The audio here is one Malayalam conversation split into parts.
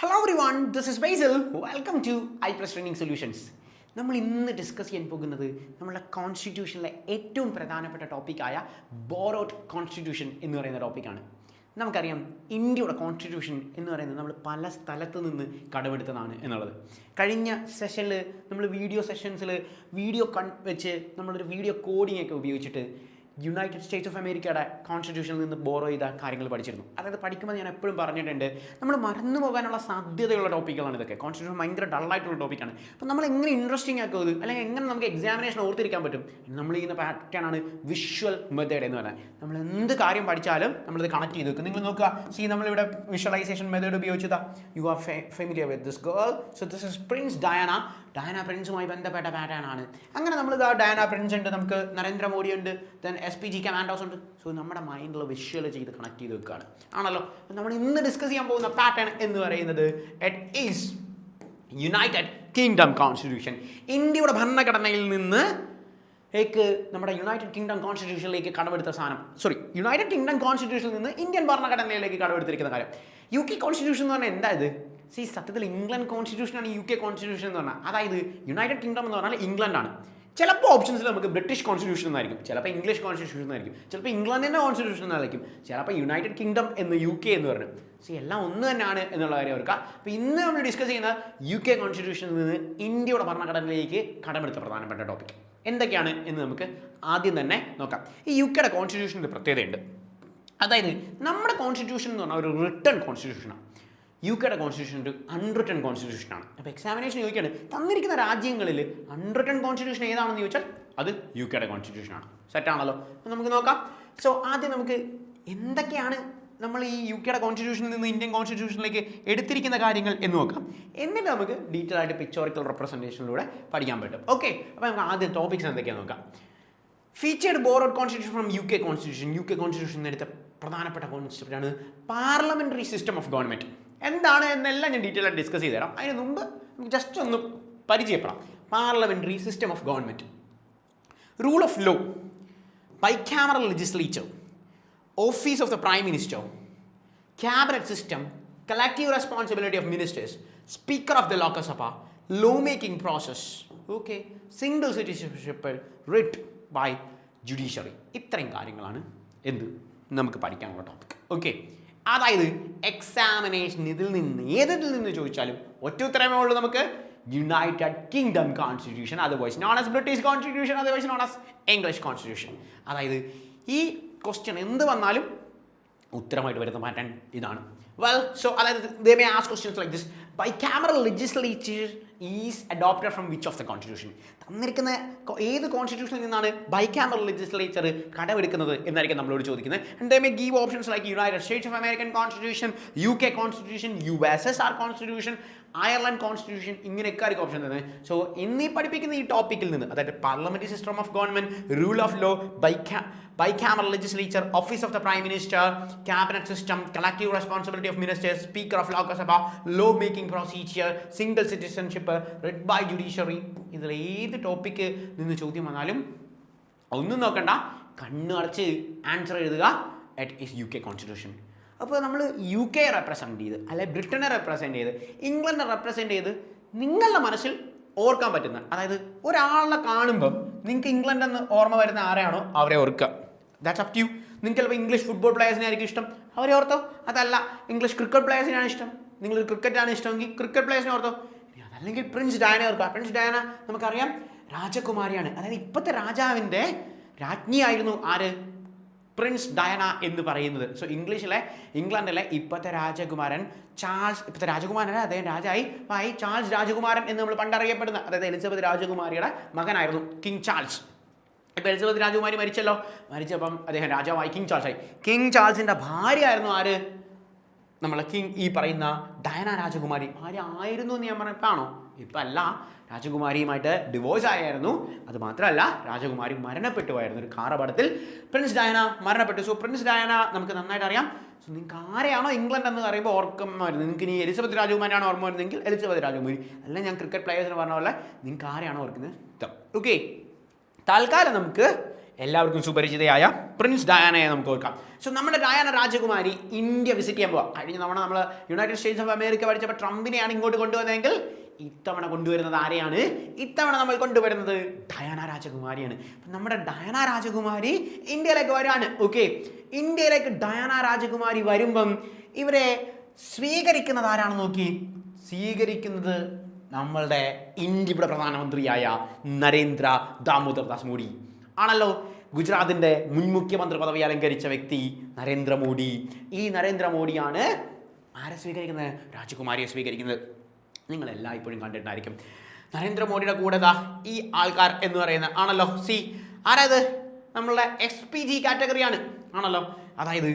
Hello everyone, this is Basil. Welcome to iPress Training Solutions. നമ്മൾ ഇന്ന് ഡിസ്കസ് ചെയ്യാൻ പോകുന്നത് നമ്മുടെ കോൺസ്റ്റിറ്റ്യൂഷനിലെ ഏറ്റവും പ്രധാനപ്പെട്ട ടോപ്പിക്കായ ബോറോഡ് കോൺസ്റ്റിറ്റ്യൂഷൻ എന്ന് പറയുന്ന ടോപ്പിക്കാണ്. നമുക്കറിയാം ഇന്ത്യയുടെ കോൺസ്റ്റിറ്റ്യൂഷൻ എന്ന് പറയുന്നത് നമ്മൾ പല സ്ഥലത്ത് നിന്ന് കടമെടുത്തതാണ് എന്നുള്ളത്. കഴിഞ്ഞ സെഷനിൽ നമ്മൾ വീഡിയോ സെഷൻസിൽ വീഡിയോ വെച്ച് നമ്മളൊരു വീഡിയോ കോഡിംഗ് ഒക്കെ ഉപയോഗിച്ചിട്ട് യുണൈറ്റഡ് സ്റ്റേറ്റ്സ് ഓഫ് അമേരിക്കയുടെ കോൺസ്റ്റിറ്റ്യൂഷനിൽ നിന്ന് ബോറോ ചെയ്ത കാര്യങ്ങൾ പഠിച്ചിരുന്നു. അതായത് പഠിക്കുമ്പോൾ ഞാൻ എപ്പോഴും പറഞ്ഞിട്ടുണ്ട്, നമ്മൾ മറന്നു പോകാനുള്ള സാധ്യതയുള്ള ടോപ്പിക്കുകളാണ് ഇതൊക്കെ. കോൺസ്റ്റിറ്റ്യൂഷൻ ഭയങ്കര ഡള്ളായിട്ടുള്ള ടോപ്പിക്കാണ്. അപ്പോൾ നമ്മൾ എങ്ങനെ ഇൻട്രസ്റ്റിംഗ് ആക്കും അല്ലെങ്കിൽ എങ്ങനെ നമുക്ക് എക്സാമിനേഷൻ ഓർത്തിരിക്കാൻ പറ്റും? നമ്മൾ ചെയ്യുന്ന പാറ്റേൺ ആണ് വിഷ്വൽ മെത്തേഡ് എന്ന് പറഞ്ഞാൽ. നമ്മൾ എന്ത് കാര്യം പഠിച്ചാലും നമ്മളിത് കണക്ട് ചെയ്ത് വെക്കും. നിങ്ങൾ നോക്കുക, നമ്മളിവിടെ വിഷ്വലൈസേഷൻ മെത്തേഡ് ഉപയോഗിച്ചതാ. You are familiar with this girl, so this is prince Diana പ്രിൻസുമായി ബന്ധപ്പെട്ട പാറ്റേൺ ആണ്. അങ്ങനെ നമ്മൾ ഡയാന പ്രിൻസ് ഉണ്ട്, നമുക്ക് നരേന്ദ്രമോദി ഉണ്ട്, ദെൻ SPG കമാൻഡോസ് ഉണ്ട്. സോ നമ്മുടെ മൈൻഡിൽ വിഷ്വൽ ചെയ്ത് കണക്ട് ചെയ്ത് വെക്കുകയാണ് ആണല്ലോ. നമ്മൾ ഇന്ന് ഡിസ്കസ് ചെയ്യാൻ പോകുന്ന പാറ്റേൺ എന്ന് പറയുന്നത് it is United kingdom constitution. ഇന്ത്യയുടെ ഭരണഘടനയിൽ നിന്ന് നമ്മുടെ യുണൈറ്റഡ് കിങ്ഡം കോൺസ്റ്റിറ്റ്യൂഷനിലേക്ക് കടമെടുത്ത സാധനം, യുണൈറ്റഡ് കിങ്ഡം കോൺസ്റ്റിറ്റ്യൂഷനിൽ നിന്ന് ഇന്ത്യൻ ഭരണഘടനയിലേക്ക് കടമെടുത്തിരിക്കുന്ന കാര്യം. UK കോൺസ്റ്റിറ്റ്യൂഷൻ എന്ന് പറഞ്ഞാൽ എന്താ ഇത്? സത്യത്തിൽ ഇംഗ്ലണ്ട് കോൺസ്റ്റിറ്റ്യൂഷനാണ് UK കോൺസ്റ്റിറ്റ്യൂഷൻ എന്ന് പറഞ്ഞാൽ. അതായത് യുണൈറ്റഡ് കിങ്ഡം എന്ന് പറഞ്ഞാൽ ഇംഗ്ലണ്ടാണ്. ചിലപ്പോൾ ഓപ്ഷൻസിൽ നമുക്ക് ബ്രിട്ടീഷ് കോൺസ്റ്റിറ്റ്യൂഷൻ എന്നായിരിക്കും, ചിലപ്പോൾ ഇംഗ്ലീഷ് കോൺസ്റ്റിറ്റ്യൂഷൻ എന്നായിരിക്കും, ചിലപ്പോൾ ഇംഗ്ലണ്ടിൻ്റെ കോൺസ്റ്റിറ്റ്യൂഷൻ എന്നായിരിക്കും, ചിലപ്പോൾ യുണൈറ്റഡ് കിങ്ഡം എന്ന് UK എന്ന് പറഞ്ഞു. എല്ലാം ഒന്ന് തന്നെയാണ് എന്നുള്ള കാര്യം ഓർക്കുക. അപ്പോൾ ഇന്ന് നമ്മൾ ഡിസ്കസ് ചെയ്യുന്ന UK കോൺസ്റ്റിറ്റ്യൂഷനിൽ നിന്ന് ഇന്ത്യയുടെ ഭരണഘടനയിലേക്ക് കടമെടുത്ത പ്രധാനപ്പെട്ട ടോപ്പിക് എന്തൊക്കെയാണ് എന്ന് നമുക്ക് ആദ്യം തന്നെ നോക്കാം. ഈ UKയുടെ കോൺസ്റ്റിറ്റ്യൂഷൻ്റെ പ്രത്യേകതയുണ്ട്. അതായത് നമ്മുടെ കോൺസ്റ്റിറ്റ്യൂഷൻ എന്ന് പറഞ്ഞാൽ ഒരു റിട്ടേൺ കോൺസ്റ്റിറ്റ്യൂഷനാണ്. UKയുടെ കോൺസ്റ്റിറ്റ്യൂഷൻ ഒരു അൺറിട്ടൺ കോൺസ്റ്റിറ്റ്യൂഷനാണ്. അപ്പോൾ എക്സാമിനേഷൻ ചോദിക്കുകയാണ്, തന്നിരിക്കുന്ന രാജ്യങ്ങളിൽ അൺറിട്ടൺ കോൺസ്റ്റിറ്റ്യൂഷൻ ഏതാണെന്ന് ചോദിച്ചാൽ അത് UKയുടെ കോൺസ്റ്റിറ്റ്യൂഷനാണ്. സെറ്റാണല്ലോ. അപ്പോൾ നമുക്ക് നോക്കാം. ആദ്യം നമുക്ക് എന്തൊക്കെയാണ് നമ്മൾ ഈ UKയുടെ കോൺസ്റ്റിറ്റ്യൂഷനിൽ നിന്ന് ഇന്ത്യൻ കോൺസ്റ്റിറ്റ്യൂഷനിലേക്ക് എടുത്തിരിക്കുന്ന കാര്യങ്ങൾ എന്ന് നോക്കാം. എന്നിട്ട് നമുക്ക് ഡീറ്റെയിൽ ആയിട്ട് പിക്ചോറിക്കൽ റെപ്രസെൻറ്റേഷനിലൂടെ പഠിക്കാൻ പറ്റും. ഓക്കെ, അപ്പോൾ നമുക്ക് ആദ്യം ടോപ്പിക്സ് എന്തൊക്കെയാണെന്ന് നോക്കാം. Featured borrowed constitution from UK constitution. UK constitution എടുത്ത പ്രധാനപ്പെട്ട കോൺസെപ്റ്റാണ് പാർലമെൻ്ററി സിസ്റ്റം ഓഫ് ഗവൺമെൻറ്. എന്താണ് എന്നെല്ലാം ഞാൻ ഡീറ്റെയിൽ ആയിട്ട് ഡിസ്കസ് ചെയ്ത് തരാം. അതിന് മുമ്പ് നമുക്ക് ജസ്റ്റ് ഒന്ന് പരിചയപ്പെടാം. Parliamentary system of government, rule of law, bicameral legislature, office of the prime minister, cabinet system, collective responsibility of ministers, speaker of the Lok Sabha, law making process, okay, single citizenship, writ by judiciary. ഇത്രയും കാര്യങ്ങളാണ് എന്ത് നമുക്ക് പഠിക്കാനുള്ള ടോപ്പിക്. ഓക്കെ, അതായത് എക്സാമിനേഷൻ ഇതിൽ നിന്ന് ചോദിച്ചാലും ഒറ്റ ഉത്തരമേ ഉള്ളൂ നമുക്ക്. United kingdom constitution, otherwise known as British constitution, otherwise known as English constitution. അതായത് ഈ ക്വസ്റ്റ്യൻ എന്ത് വന്നാലും ഉത്തരമായിട്ട് വരുന്ന പാറ്റേൺ ഇതാണ്. അതായത് they may ask questions like this: bicameral legislature is adopted from which of the constitution? തന്നിരിക്കുന്ന ഏത് കോൺസ്റ്റിറ്റ്യൂഷനിൽ നിന്നാണ് ബൈക്യാമറൽ ലെജിസ്ലേച്ചർ കടമെടുക്കുന്നത് എന്നായിരിക്കും നമ്മളോട് ചോദിക്കുന്നത്. And they may give options like United States of American Constitution, UK Constitution, USSR Constitution, Ireland constitution, ഇങ്ങനെയൊക്കെ ആയിരിക്കും ഓപ്ഷൻ തരുന്നത്. ഇന്നീ പഠിപ്പിക്കുന്ന ഈ ടോപ്പിക്കിൽ നിന്ന്, അതായത് parliamentary system of government, rule of law, bicameral legislature, office of the prime minister, cabinet system, collective responsibility of ministers, speaker of Lok Sabha, law making procedure, single citizenship, writ by judiciary, ഇതിൽ ഏത് ടോപ്പിക്ക് നിന്ന് ചോദ്യം വന്നാലും ഒന്നും നോക്കണ്ട, കണ്ണു അടച്ച് ആൻസർ എഴുതുക. It is UK constitution. അപ്പോൾ നമ്മൾ UK റെപ്രസെൻറ്റ് ചെയ്ത്, അല്ലെ ബ്രിട്ടനെ റെപ്രസെൻറ്റ് ചെയ്ത്, ഇംഗ്ലണ്ടിനെ റെപ്രസെൻറ്റ് ചെയ്ത് നിങ്ങളുടെ മനസ്സിൽ ഓർക്കാൻ പറ്റുന്ന, അതായത് ഒരാളെ കാണുമ്പം നിങ്ങൾക്ക് ഇംഗ്ലണ്ട് എന്ന് ഓർമ്മ വരുന്ന ആരെയാണോ അവരെ ഓർക്കുക. That's up to you. നിങ്ങൾക്ക് ചിലപ്പോൾ ഇംഗ്ലീഷ് ഫുട്ബോൾ പ്ലേയേഴ്സിനെ ആയിരിക്കും ഇഷ്ടം, അവരെ ഓർത്തോ. അതല്ല ഇംഗ്ലീഷ് ക്രിക്കറ്റ് പ്ലേയേഴ്സിനാണ് ഇഷ്ടം, നിങ്ങൾ ക്രിക്കറ്റാണ് ഇഷ്ടമെങ്കിൽ ക്രിക്കറ്റ് പ്ലേയേഴ്സിനെ ഓർത്തോ. അതല്ലെങ്കിൽ പ്രിൻസ് ഡയാന ഓർക്കുക. പ്രിൻസ് ഡയാന നമുക്കറിയാം രാജകുമാരിയാണ്, അതായത് ഇപ്പോഴത്തെ രാജാവിൻ്റെ രാജ്ഞിയായിരുന്നു ആര്? പ്രിൻസ് ഡയാന എന്ന് പറയുന്നത്. ഇംഗ്ലണ്ടിലെ ഇപ്പോഴത്തെ രാജകുമാരൻ ചാൾസ്, ഇപ്പോഴത്തെ രാജകുമാരൻ അദ്ദേഹം രാജായി ചാൾസ് രാജകുമാരൻ എന്ന് നമ്മൾ പണ്ടറിയപ്പെടുന്ന, അതായത് എലിസബത്ത് രാജകുമാരിയുടെ മകനായിരുന്നു കിങ് ചാൾസ്. ഇപ്പോൾ എലിസബത്ത് രാജകുമാരി മരിച്ചപ്പം അദ്ദേഹം രാജാവായി കിങ് ചാൾസായി. കിങ് ചാൾസിൻ്റെ ഭാര്യ ആയിരുന്നു ആര്? നമ്മളെ ഈ പറയുന്ന ഡയാന രാജകുമാരി. ഭാര്യ ആയിരുന്നു എന്ന് ഞാൻ പറഞ്ഞപ്പോഴാണോ? ഇപ്പം അല്ല, രാജകുമാരിയുമായിട്ട് ഡിവോഴ്സ് ആയിരുന്നു. അത് മാത്രമല്ല, രാജകുമാരി മരണപ്പെട്ടു പോയായിരുന്നു ഒരു കാർ അപകടത്തിൽ. പ്രിൻസ് ഡയാന മരണപ്പെട്ടു. പ്രിൻസ് ഡയാന നമുക്ക് നന്നായിട്ട് അറിയാം. നിങ്ങൾക്ക് ആരെയാണോ ഇംഗ്ലണ്ട് എന്ന് പറയുമ്പോൾ ഓർമ്മ വരുന്നത്, നിങ്ങൾക്ക് ഇനി എലിസബത്ത് രാജകുമാരിയാണോ ഓർമ്മ വരുന്നതെങ്കിൽ എലിസബത്ത് രാജകുമാരി, അല്ല ഞാൻ ക്രിക്കറ്റ് പ്ലേയേഴ്സിന് പറഞ്ഞ പോലെ നിങ്ങൾക്ക് ആരെയാണോ ഓർക്കുന്നത്. ഓക്കെ, തൽക്കാലം നമുക്ക് എല്ലാവർക്കും സുപരിചിതയായ പ്രിൻസ് ഡയാനയെ നമുക്ക് ഓർക്കാം. സോ നമ്മുടെ ഡയാന രാജകുമാരി ഇന്ത്യ വിസിറ്റ് ചെയ്യാൻ പോവാം. കഴിഞ്ഞ തവണ നമ്മൾ യുണൈറ്റഡ് സ്റ്റേറ്റ്സ് ഓഫ് അമേരിക്ക പഠിച്ചപ്പോൾ ട്രംപിനെയാണ് ഇങ്ങോട്ട് കൊണ്ടുവന്നതെങ്കിൽ ഇത്തവണ കൊണ്ടുവരുന്നത് ആരെയാണ്? ഇത്തവണ നമ്മൾ കൊണ്ടുവരുന്നത് ഡയാന രാജകുമാരിയാണ്. നമ്മുടെ ഡയാന രാജകുമാരി ഇന്ത്യയിലേക്ക് വരാണ്. ഓക്കെ, ഇന്ത്യയിലേക്ക് ഡയാന രാജകുമാരി വരുമ്പം ഇവരെ സ്വീകരിക്കുന്നത് ആരാണെന്ന് നോക്കി. സ്വീകരിക്കുന്നത് നമ്മളുടെ ഇന്ത്യയുടെ പ്രധാനമന്ത്രിയായ നരേന്ദ്ര ദാമോദർ ദാസ് മോഡി ആണല്ലോ. ഗുജറാത്തിൻ്റെ മുൻ മുഖ്യമന്ത്രി പദവി അലങ്കരിച്ച വ്യക്തി നരേന്ദ്രമോദി. ഈ നരേന്ദ്രമോദിയാണ് ആരെ സ്വീകരിക്കുന്നത്? രാജകുമാരിയെ സ്വീകരിക്കുന്നത്. നിങ്ങളെല്ലാം ഇപ്പോഴും കണ്ടിട്ടുണ്ടായിരിക്കും. നരേന്ദ്രമോദിയുടെ കൂടെ ഈ ആൾക്കാർ എന്ന് പറയുന്ന ആണല്ലോ. ആരായത്? നമ്മളുടെ XPG കാറ്റഗറിയാണ് ആണല്ലോ. അതായത്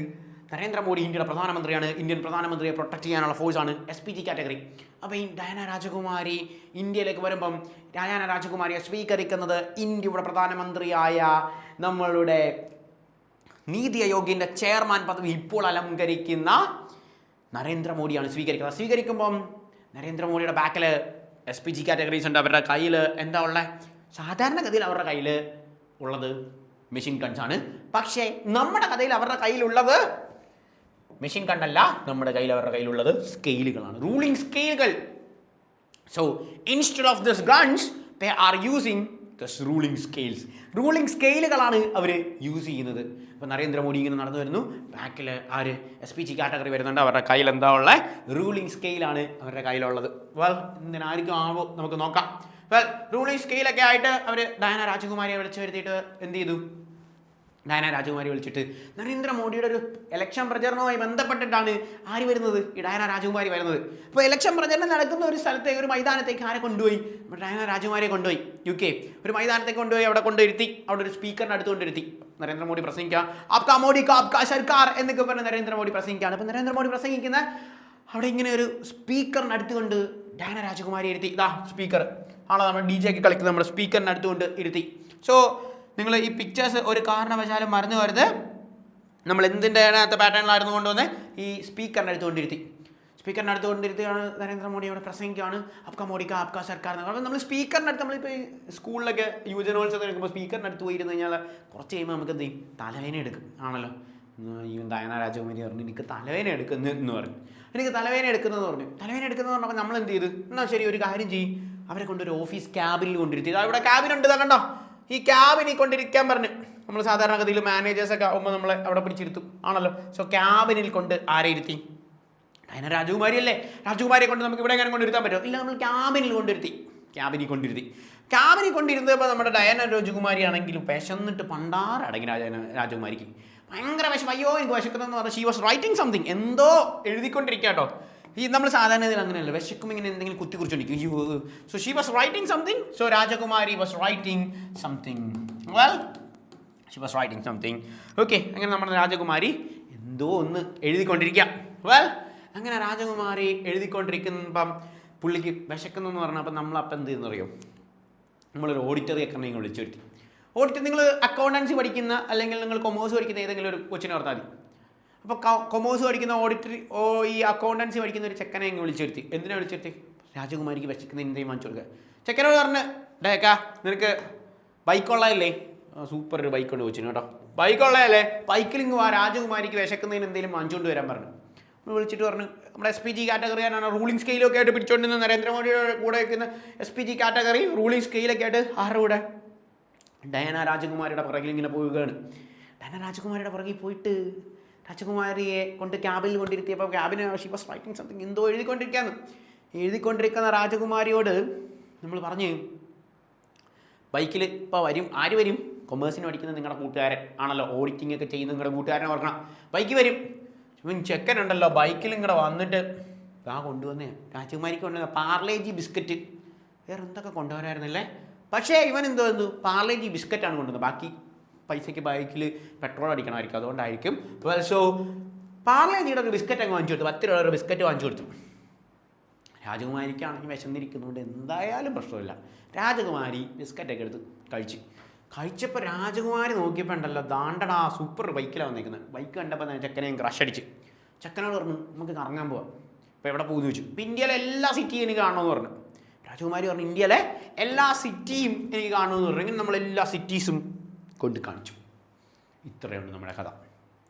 നരേന്ദ്രമോദി ഇന്ത്യയുടെ പ്രധാനമന്ത്രിയാണ്. ഇന്ത്യൻ പ്രധാനമന്ത്രിയെ പ്രൊട്ടക്ട് ചെയ്യാനുള്ള ഫോഴ്സാണ് SPG കാറ്റഗറി. അപ്പോൾ ഈ ഡയാന രാജകുമാരി ഇന്ത്യയിലേക്ക് വരുമ്പം ഡയാന രാജകുമാരിയെ സ്വീകരിക്കുന്നത് ഇന്ത്യയുടെ പ്രധാനമന്ത്രിയായ നമ്മളുടെ നീതി ആയോഗിൻ്റെ ചെയർമാൻ പദവി ഇപ്പോൾ അലങ്കരിക്കുന്ന നരേന്ദ്രമോദിയാണ് സ്വീകരിക്കുന്നത്. സ്വീകരിക്കുമ്പം നരേന്ദ്രമോദിയുടെ ബാക്കിൽ SPG കാറ്റഗറീസ് ഉണ്ട്. അവരുടെ കയ്യിൽ എന്താ ഉള്ളത്? സാധാരണഗതിയിൽ അവരുടെ കയ്യിൽ ഉള്ളത് മെഷീൻ ഗൺസ് ആണ്. പക്ഷേ നമ്മുടെ കഥയിൽ അവരുടെ കയ്യിലുള്ളത് മെഷീൻ ഗണ്ണല്ല. നമ്മുടെ കയ്യിൽ അവരുടെ കയ്യിലുള്ളത് സ്കെയിലുകളാണ്, റൂളിംഗ് സ്കെയിലുകൾ. So instead of this guns they are using this ruling scales. Ruling സ്കെയിലുകളാണ് our use ചെയ്യുന്നത്. ഇപ്പോൾ നരേന്ദ്രമോദി ഇങ്ങനെ നടന്നു വരുന്നു, ബാക്കിൽ ആര് SPG കാറ്റഗറി വരുന്നുണ്ട്. അവരുടെ കയ്യിൽ എന്താ ഉള്ളത്? റൂളിംഗ് സ്കെയിലാണ് അവരുടെ കയ്യിലുള്ളത്. വെൽ, ആയിരിക്കും ആവോ നമുക്ക് നോക്കാം. വെൽ, റൂളിംഗ് സ്കെയിലൊക്കെ ആയിട്ട് അവർ ഡയാന രാജകുമാരിയെ വിളിച്ചു വരുത്തിയിട്ട് എന്ത് ചെയ്തു? ഡയാന രാജകുമാരി വിളിച്ചിട്ട് നരേന്ദ്രമോദിയുടെ ഒരു ഇലക്ഷൻ പ്രചരണവുമായി ബന്ധപ്പെട്ടിട്ടാണ് ആര് വരുന്നത്? ഈ ഡയാന രാജകുമാരി വരുന്നത്. അപ്പോൾ ഇലക്ഷൻ പ്രചരണം നടക്കുന്ന ഒരു സ്ഥലത്തേക്ക്, ഒരു മൈതാനത്തേക്ക് ആരെ കൊണ്ടുപോയി? ഡയാന രാജകുമാരിയെ കൊണ്ടുപോയി. UK ഒരു മൈതാനത്തേക്ക് കൊണ്ടുപോയി. അവിടെ കൊണ്ടിരുത്തി. അവിടെ ഒരു സ്പീക്കറിൻ്റെ അടുത്ത് കൊണ്ടിരുത്തി. നരേന്ദ്രമോദി പ്രസംഗിക്കുക. ആപ്കാ മോദി കാ ആപ്കാ സർക്കാർ എന്നൊക്കെ പറഞ്ഞ് നരേന്ദ്രമോദി പ്രസംഗിക്കുകയാണ്. അപ്പോൾ നരേന്ദ്രമോദി പ്രസംഗിക്കുന്ന അവിടെ ഇങ്ങനെ ഒരു സ്പീക്കറിൻ്റെ അടുത്ത് കൊണ്ട് ഡയാന രാജകുമാരി ഇരുത്തി. ഇതാ സ്പീക്കർ ആണോ, നമ്മൾ DJ ഒക്കെ കളിക്കുന്നത് നമ്മുടെ സ്പീക്കറിൻ്റെ അടുത്ത് കൊണ്ട് ഇരുത്തി. സോ നിങ്ങൾ ഈ പിക്ചേഴ്സ് ഒരു കാരണവശാലും മറന്നു വരുത്. നമ്മൾ എന്തിൻ്റെ അതിനകത്ത് പാറ്റേണിലായിരുന്നു കൊണ്ടുവന്ന് ഈ സ്പീക്കറിൻ്റെ അടുത്ത് കൊണ്ടിരുത്തി. സ്പീക്കറിൻ്റെ അടുത്ത് കൊണ്ടിരുത്തിയാണ് നരേന്ദ്രമോദി അവിടെ പ്രസംഗിക്കുകയാണ്. ആപ്കാ മോദി കാ ആപ്കാ സർക്കാർ എന്ന് പറയുമ്പോൾ നമ്മൾ സ്പീക്കറിൻ്റെ അടുത്ത്, നമ്മളിപ്പോൾ ഈ സ്കൂളിലൊക്കെ യുവജനോത്സവം എടുക്കുമ്പോൾ സ്പീക്കറിൻ്റെ അടുത്ത് പോയിരുന്നു കഴിഞ്ഞാൽ കുറച്ച് കഴിയുമ്പോൾ നമുക്ക് എന്ത് ചെയ്യും? തലവേന എടുക്കും ആണല്ലോ. ഈ ഡയാന രാജകുമാരി പറഞ്ഞു എനിക്ക് തലവേന എടുക്കുന്നു എന്ന് പറഞ്ഞു. എനിക്ക് തലവേന എടുക്കുന്നതെന്ന് പറഞ്ഞു. തലവേന എടുക്കുന്നതെന്ന് പറഞ്ഞപ്പോൾ നമ്മൾ എന്ത് ചെയ്തു? എന്നാൽ ശരി, ഒരു കാര്യം ചെയ്യും, അവരെ കൊണ്ടൊരു ഓഫീസ് ക്യാബിനിൽ കൊണ്ടിരുത്തി. അവിടെ ക്യാബിനുണ്ട്, കണ്ടോ? ഈ ക്യാബിനിൽ കൊണ്ടിരിക്കാൻ പറഞ്ഞു. നമ്മൾ സാധാരണഗതിയിൽ മാനേജേഴ്സൊക്കെ ആകുമ്പോൾ നമ്മളെ അവിടെ പിടിച്ചിരുത്തും ആണല്ലോ. സോ ക്യാബിനിൽ കൊണ്ട് ആരെ ഇരുത്തി? ഡയാന രാജകുമാരി അല്ലേ. രാജകുമാരിയെ കൊണ്ട് നമുക്ക് ഇവിടെ എങ്ങനെ കൊണ്ടിരുത്താൻ പറ്റുമോ? ഇല്ല, നമ്മൾ ക്യാബിനിൽ കൊണ്ടിരുത്തി. ക്യാബിനിൽ കൊണ്ടിരുന്നപ്പോൾ നമ്മുടെ ഡയാന രാജകുമാരി ആണെങ്കിലും വിശന്നിട്ട് പണ്ടാറടങ്ങി. രാജകുമാരിക്ക് ഭയങ്കര വിശപ്പ്. അയ്യോ എനിക്ക് വിശക്കുന്നതെന്ന് പറഞ്ഞാൽ ഷീ വാസ് റൈറ്റിംഗ് സംതിങ്. എന്തോ എഴുതിക്കൊണ്ടിരിക്കുക കേട്ടോ. ഈ നമ്മൾ സാധാരണ ഇതിൽ അങ്ങനെയല്ല, വിശക്കും ഇങ്ങനെ എന്തെങ്കിലും കുത്തി കുറിച്ചോണ്ടിരിക്കും. So she was writing something. So രാജകുമാരി was writing something. Well, she was writing something. Okay, അങ്ങനെ നമ്മുടെ രാജകുമാരി എന്തോ ഒന്ന് എഴുതിക്കൊണ്ടിരിക്കുക. വെൽ, അങ്ങനെ രാജകുമാരി എഴുതിക്കൊണ്ടിരിക്കുമ്പം പുള്ളിക്ക് വിശക്കുന്നു എന്ന് പറഞ്ഞപ്പോൾ നമ്മളപ്പം എന്ത് ചെയ്യുന്ന അറിയോ? നമ്മളൊരു ഓഡിറ്ററി ഒക്കെ നിങ്ങൾ വിളിച്ചു വരുത്തി. ഓഡിറ്റർ, നിങ്ങൾ അക്കൗണ്ടൻസി പഠിക്കുന്ന അല്ലെങ്കിൽ നിങ്ങൾ കൊമേഴ്സ് പഠിക്കുന്ന ഏതെങ്കിലും ഒരു കൊച്ചിനെ ഓർത്താൽ മതി. അപ്പോൾ കൊമേഴ്സ് പഠിക്കുന്ന ഈ അക്കൗണ്ടൻസി പഠിക്കുന്ന ഒരു ചെക്കനെ അങ്ങ് വിളിച്ചു വരുത്തി. എന്തിനാ വിളിച്ചു വരുത്തി? രാജകുമാരിക്ക് വിശക്കുന്ന എന്തെങ്കിലും വാങ്ങിച്ചു കൊടുക്കുക. ചെക്കനോട് പറഞ്ഞ് ഡേക്കാ നിനക്ക് ബൈക്കുള്ളതല്ലേ? സൂപ്പർ ഒരു ബൈക്ക് കൊണ്ട് വെച്ചു കേട്ടോ. ബൈക്കുള്ളതല്ലേ, ബൈക്കിൽ ഇങ്ങ് രാജകുമാരിക്ക് വിശക്കുന്നതിന് എന്തെങ്കിലും വാങ്ങിച്ചുകൊണ്ട് വരാൻ പറഞ്ഞു. നമ്മൾ വിളിച്ചിട്ട് പറഞ്ഞു നമ്മുടെ SPG കാറ്റഗറിയാണ് റൂളിംഗ് സ്കെയിലൊക്കെ ആയിട്ട് പിടിച്ചുകൊണ്ടിരുന്ന നരേന്ദ്രമോദിയുടെ കൂടെ വയ്ക്കുന്ന SPG കാറ്റഗറി റൂളിംഗ് സ്കെയിലൊക്കെ ആയിട്ട് ആരുടെ കൂടെ? ഡയാന രാജകുമാരിയുടെ പുറകിൽ ഇങ്ങനെ പോവുകയാണ്. ഡയാന രാജകുമാരിയുടെ പുറകിൽ പോയിട്ട് രാജകുമാരിയെ കൊണ്ട് ക്യാബിൽ കൊണ്ടിരുത്തിയപ്പോൾ ക്യാബിന് ഷീ വാസ് റൈറ്റിംഗ് സംതിങ്. എന്തോ എഴുതിക്കൊണ്ടിരിക്കുന്ന രാജകുമാരിയോട് നമ്മൾ പറഞ്ഞു, ബൈക്കിൽ ഇപ്പോൾ വരും. ആര് വരും? കൊമേഴ്സിന് പഠിക്കുന്ന നിങ്ങളുടെ കൂട്ടുകാരൻ ആണല്ലോ. ഓഡിറ്റിംഗ് ഒക്കെ ചെയ്യുന്ന നിങ്ങളുടെ കൂട്ടുകാരനെ ഓർക്കണം. ബൈക്ക് വരും. ചെക്കനുണ്ടല്ലോ ബൈക്കിൽ ഇങ്ങടെ വന്നിട്ട് കൊണ്ടുവന്നേ രാജകുമാരിക്ക് കൊണ്ടുവന്ന പാർലേജി ബിസ്ക്കറ്റ്. വേറെ എന്തൊക്കെ കൊണ്ടുവരായിരുന്നല്ലേ. പക്ഷേ ഇവൻ എന്തോ പാർലേജി ബിസ്ക്കറ്റാണ് കൊണ്ടുവന്നത്. ബാക്കി പൈസയ്ക്ക് ബൈക്കിൽ പെട്രോൾ അടിക്കണമായിരിക്കും, അതുകൊണ്ടായിരിക്കും. സോ പാർലേജിയുടെ ഒരു ബിസ്ക്കറ്റ് അങ്ങ് വാങ്ങിച്ചു കൊടുത്തു. 10 രൂപ ഒരു ബിസ്ക്കറ്റ് വാങ്ങിച്ചു കൊടുത്തു. രാജകുമാരിക്കാണെങ്കിൽ വിശന്നിരിക്കുന്നതുകൊണ്ട് എന്തായാലും പ്രശ്നമില്ല. രാജകുമാരി ബിസ്ക്കറ്റൊക്കെ എടുത്ത് കഴിച്ചപ്പോൾ രാജകുമാരി നോക്കിയപ്പോൾ ഉണ്ടല്ലോ, ദാണ്ടടാ സൂപ്പർ ബൈക്കിലാണ് വന്നിരിക്കുന്നത്. ബൈക്ക് കണ്ടപ്പോൾ ചെക്കനെയും ക്രഷ് അടിച്ച്. ചെക്കനോട് പറഞ്ഞു നമുക്ക് കറങ്ങാൻ പോവാം. ഇപ്പോൾ എവിടെ പോകുന്നു ചോദിച്ചു. ഇപ്പോൾ ഇന്ത്യയിലെ എല്ലാ സിറ്റിയും എനിക്ക് കാണണമെന്ന് പറഞ്ഞു. രാജകുമാരി പറഞ്ഞു ഇന്ത്യയിലെ എല്ലാ സിറ്റിയും എനിക്ക് കാണണമെന്ന് പറഞ്ഞു. ഇങ്ങനെ നമ്മളെല്ലാ സിറ്റീസും കൊണ്ട് കാണിച്ചു. ഇത്രയുണ്ട് നമ്മുടെ കഥ.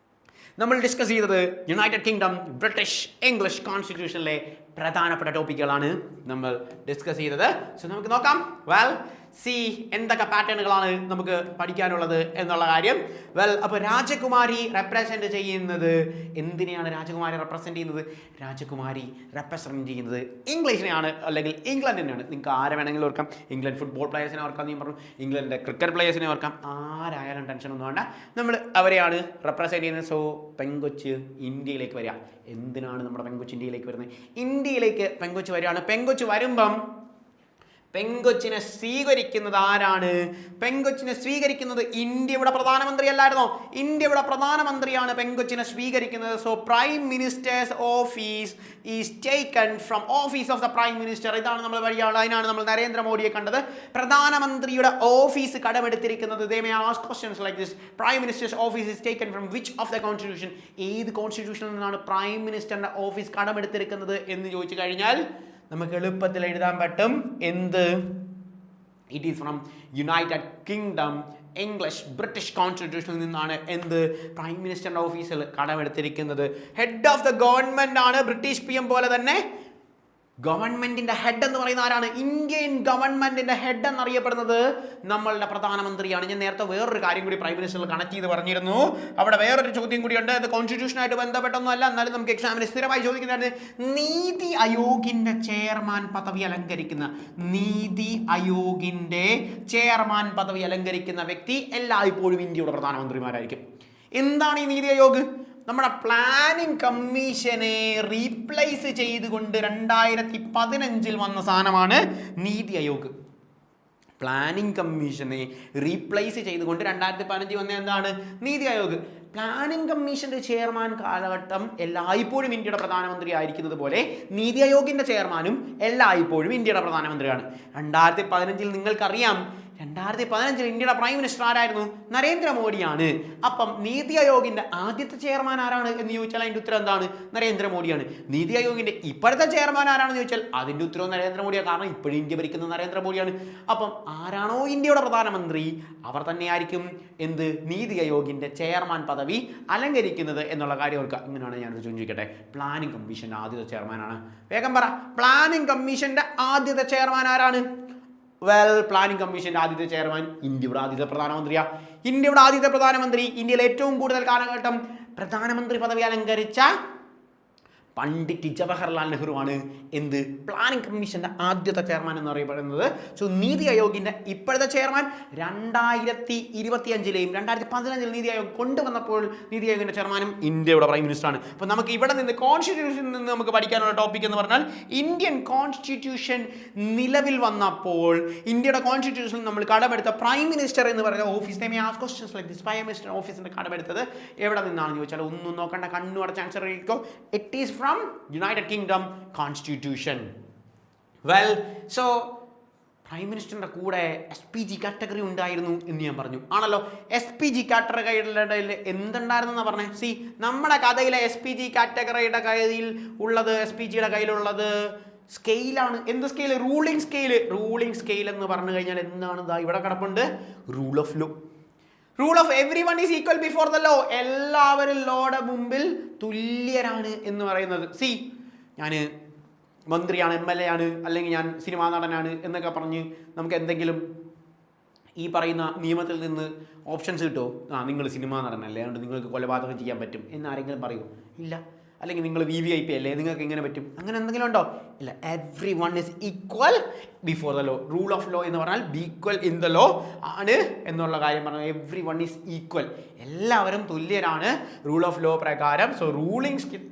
നമ്മൾ ഡിസ്കസ് ചെയ്തത് യുണൈറ്റഡ് കിങ്ഡം, ബ്രിട്ടീഷ്, ഇംഗ്ലീഷ് കോൺസ്റ്റിറ്റ്യൂഷനിലെ പ്രധാനപ്പെട്ട ടോപ്പിക്കുകളാണ് നമ്മൾ ഡിസ്കസ് ചെയ്തത്. സോ നമുക്ക് നോക്കാം. എന്തൊക്കെ പാറ്റേണുകളാണ് നമുക്ക് പഠിക്കാനുള്ളത് എന്നുള്ള കാര്യം. അപ്പോൾ രാജകുമാരി റെപ്രസെൻ്റ് ചെയ്യുന്നത് എന്തിനെയാണ്? രാജകുമാരി റെപ്രസെൻ്റ് ചെയ്യുന്നത് ചെയ്യുന്നത് ഇംഗ്ലീഷിനെയാണ്, അല്ലെങ്കിൽ ഇംഗ്ലണ്ടിനെയാണ്. നിങ്ങൾക്ക് ആരെ വേണമെങ്കിലും ഓർക്കാം. ഇംഗ്ലണ്ട് ഫുട്ബോൾ പ്ലേയേഴ്സിനെ ഓർക്കാം, നീ പറഞ്ഞു ഇംഗ്ലണ്ടിൻ്റെ ക്രിക്കറ്റ് പ്ലേയേഴ്സിനെ ഓർക്കാം. ആരായാലും ടെൻഷനൊന്നും വേണ്ട, നമ്മൾ അവരെയാണ് റെപ്രസെൻ്റ് ചെയ്യുന്നത്. സോ പെങ്കൊച്ച് ഇന്ത്യയിലേക്ക് വരിക. എന്തിനാണ് നമ്മുടെ പെങ്കൊച്ച് ഇന്ത്യയിലേക്ക് വരുന്നത്? ഇന്ത്യയിലേക്ക് പെങ്കൊച്ച് വരികയാണ്. പെങ്കൊച്ച് വരുമ്പം പെങ്കൊച്ചിനെ സ്വീകരിക്കുന്നത് ആരാണ്? പെങ്കൊച്ചിനെ സ്വീകരിക്കുന്നത് ഇന്ത്യയുടെ പ്രധാനമന്ത്രി അല്ലായിരുന്നോ? ഇന്ത്യയുടെ പ്രധാനമന്ത്രിയാണ് പെങ്കൊച്ചിനെ സ്വീകരിക്കുന്നത്. So prime ministers office is taken from office of the prime minister. ഇതാണ് നമ്മൾ വഴിയാണ്. അതിനാണ് നമ്മൾ നരേന്ദ്രമോദിയെ കണ്ടത്. പ്രധാനമന്ത്രിയുടെ office കടമെടുത്തിരിക്കുന്നത്. They may ask questions like this. Prime Minister's office is taken from which of the constitution? ഏത് കോൺസ്റ്റിറ്റ്യൂഷനിൽ നിന്നാണ് പ്രൈം മിനിസ്റ്ററിന്റെ ഓഫീസ് കടമെടുത്തിരിക്കുന്നത് എന്ന് ചോദിച്ചു കഴിഞ്ഞാൽ നമുക്ക് എളുപ്പത്തിൽ എഴുതാൻ പറ്റും. എന്ത്? It is from United Kingdom, English, British കോൺസ്റ്റിറ്റ്യൂഷനിൽ നിന്നാണ് എന്ത്? പ്രൈം മിനിസ്റ്ററിന്റെ ഓഫീസിൽ കടമെടുത്തിരിക്കുന്നത്. ഹെഡ് ഓഫ് ദ ഗവൺമെന്റ് ആണ്. ബ്രിട്ടീഷ് PM പോലെ തന്നെ ഗവൺമെന്റിന്റെ ഹെഡ് എന്ന് പറയുന്ന ആരാണ്? ഇന്ത്യൻ ഗവൺമെന്റിന്റെ ഹെഡ് എന്നറിയപ്പെടുന്നത് നമ്മളുടെ പ്രധാനമന്ത്രിയാണ്. ഞാൻ നേരത്തെ വേറൊരു കാര്യം കൂടി പ്രൈം മിനിസ്റ്ററിൽ കണക്ട് ചെയ്ത് പറഞ്ഞിരുന്നു. അവിടെ വേറൊരു ചോദ്യം കൂടിയുണ്ട്. അത് കോൺസ്റ്റിറ്റ്യൂഷനായിട്ട് ബന്ധപ്പെട്ടൊന്നും അല്ല, എന്നാലും നമുക്ക് എക്സാമിന് സ്ഥിരമായി ചോദിക്കുന്നതാണ്. നീതി ആയോഗിന്റെ ചെയർമാൻ പദവി അലങ്കരിക്കുന്ന വ്യക്തി എല്ലായ്പ്പോഴും ഇന്ത്യയുടെ പ്രധാനമന്ത്രിമാരായിരിക്കും. എന്താണ് ഈ നീതി ആയോഗ്? നമ്മുടെ പ്ലാനിംഗ് കമ്മീഷനെ റീപ്ലേസ് ചെയ്തുകൊണ്ട് 2015 വന്ന സാധനമാണ് നീതി ആയോഗ്. പ്ലാനിംഗ് കമ്മീഷനെ റീപ്ലേസ് ചെയ്തുകൊണ്ട് 2015 വന്ന എന്താണ്? നീതി ആയോഗ്. പ്ലാനിംഗ് കമ്മീഷന്റെ ചെയർമാൻ കാലഘട്ടം എല്ലായ്പ്പോഴും ഇന്ത്യയുടെ പ്രധാനമന്ത്രി ആയിരിക്കുന്നത് പോലെ നീതി ആയോഗിന്റെ ചെയർമാനും എല്ലായ്പ്പോഴും ഇന്ത്യയുടെ പ്രധാനമന്ത്രിയാണ്. 2015 നിങ്ങൾക്കറിയാം, 2015 ഇന്ത്യയുടെ പ്രൈം മിനിസ്റ്റർ ആരായിരുന്നു? നരേന്ദ്രമോദിയാണ്. അപ്പം നീതി ആയോഗിന്റെ ആദ്യത്തെ ചെയർമാൻ ആരാണ് എന്ന് ചോദിച്ചാൽ അതിൻ്റെ ഉത്തരം എന്താണ്? നരേന്ദ്രമോദിയാണ്. നീതി ആയോഗിന്റെ ഇപ്പോഴത്തെ ചെയർമാൻ ആരാണെന്ന് ചോദിച്ചാൽ അതിൻ്റെ ഉത്തരവും നരേന്ദ്രമോദിയാണ്. കാരണം ഇപ്പോഴും ഇന്ത്യ ഭരിക്കുന്നത് നരേന്ദ്രമോദിയാണ്. അപ്പം ആരാണോ ഇന്ത്യയുടെ പ്രധാനമന്ത്രി അവർ തന്നെയായിരിക്കും എന്ത്? നീതി ആയോഗിന്റെ ചെയർമാൻ പദവി അലങ്കരിക്കുന്നത് എന്നുള്ള കാര്യം ഓർക്കുക. ഇങ്ങനെയാണ് ഞാനൊരു ചോദിക്കട്ടെ. പ്ലാനിംഗ് കമ്മീഷന്റെ ആദ്യത്തെ ചെയർമാനാണ്. വേഗം പറ. പ്ലാനിംഗ് കമ്മീഷന്റെ ആദ്യത്തെ ചെയർമാൻ ആരാണ്? പ്ലാനിംഗ് കമ്മീഷന്റെ ആദ്യത്തെ ചെയർമാൻ ഇന്ത്യയുടെ ആദ്യത്തെ പ്രധാനമന്ത്രിയാ. ഇന്ത്യയുടെ ആദ്യത്തെ പ്രധാനമന്ത്രി, ഇന്ത്യയിൽ ഏറ്റവും കൂടുതൽ കാലഘട്ടം പ്രധാനമന്ത്രി പദവി അലങ്കരിച്ച പണ്ഡിറ്റ് ജവഹർലാൽ നെഹ്റു ആണ് എന്ത്? പ്ലാനിംഗ് കമ്മീഷന്റെ ആദ്യത്തെ ചെയർമാൻ എന്ന് പറയപ്പെടുന്നത്. സോ നീതി ആയോഗിന്റെ ഇപ്പോഴത്തെ ചെയർമാൻ 2025 2015 നീതി ആയോഗ് കൊണ്ടുവന്നപ്പോൾ നീതി ആയോഗിന്റെ ചെയർമാനും ഇന്ത്യയുടെ പ്രൈം മിനിസ്റ്ററാണ്. അപ്പോൾ നമുക്ക് ഇവിടെ നിന്ന് കോൺസ്റ്റിറ്റ്യൂഷനിൽ നിന്ന് നമുക്ക് പഠിക്കാനുള്ള ടോപ്പിക് എന്ന് പറഞ്ഞാൽ ഇന്ത്യൻ കോൺസ്റ്റിറ്റ്യൂഷൻ നിലവിൽ വന്നപ്പോൾ ഇന്ത്യയുടെ കോൺസ്റ്റിറ്റ്യൂഷനിൽ നമ്മൾ കടമെടുത്ത പ്രൈം മിനിസ്റ്റർ എന്ന് പറയുന്ന ഓഫീസ് പ്രൈം മിനിസ്റ്റർ ഓഫീസിന്റെ കടമെടുത്തത് എവിടെ നിന്നാണെന്ന് ചോദിച്ചാൽ ഒന്നും നോക്കണ്ട, കണ്ണുടച്ച ആൻസർ ആയിരിക്കും. It is from United Kingdom Constitution. So prime മിനിസ്റ്ററിന്റെ കൂടെ SPG കാറ്റഗറി ഉണ്ടായിരുന്നു എന്ന് ഞാൻ പറഞ്ഞു, ആണല്ലോ. SPG കാറ്റഗറിയുടെ എന്തുണ്ടായിരുന്നു പറഞ്ഞേ? നമ്മുടെ കഥയിലെ SPG കാറ്റഗറിയുടെ കയ്യിൽ ഉള്ളത്, SPGയുടെ കയ്യിലുള്ളത് സ്കെയിലാണ്. എന്ത് സ്കെയിൽ? റൂളിംഗ് സ്കെയിൽ എന്ന് പറഞ്ഞു കഴിഞ്ഞാൽ എന്താണ്? ഇവിടെ കിടപ്പുണ്ട് rule of law. Rule of everyone is equal before the law. എല്ലാവരും ലോയുടെ മുമ്പിൽ തുല്യരാണ് എന്ന് പറയുന്നത്. ഞാൻ മന്ത്രിയാണ്, MLA ആണ്, അല്ലെങ്കിൽ ഞാൻ സിനിമാ നടനാണ് എന്നൊക്കെ പറഞ്ഞ് നമുക്ക് എന്തെങ്കിലും ഈ പറയുന്ന നിയമത്തിൽ നിന്ന് ഓപ്ഷൻസ് കിട്ടുമോ? നിങ്ങൾ സിനിമാ നടനല്ലേ, അതുകൊണ്ട് നിങ്ങൾക്ക് കൊലപാതകം ചെയ്യാൻ പറ്റും എന്ന് ആരെങ്കിലും പറയുമോ? ഇല്ല. അല്ലെങ്കിൽ നിങ്ങൾ VVIP അല്ലേ, നിങ്ങൾക്ക് എങ്ങനെ പറ്റും? അങ്ങനെ എന്തെങ്കിലും ഉണ്ടോ? ഇല്ല. Everyone is equal before the law. Rule of law എന്ന് പറഞ്ഞാൽ be equal in the law ആണ് എന്നുള്ള കാര്യം പറഞ്ഞാൽ എവ്രി വൺ ഈസ് ഈക്വൽ. എല്ലാവരും തുല്യരാണ് റൂൾ ഓഫ് ലോ പ്രകാരം. സോ റൂളിംഗ് സ്കെയിൽ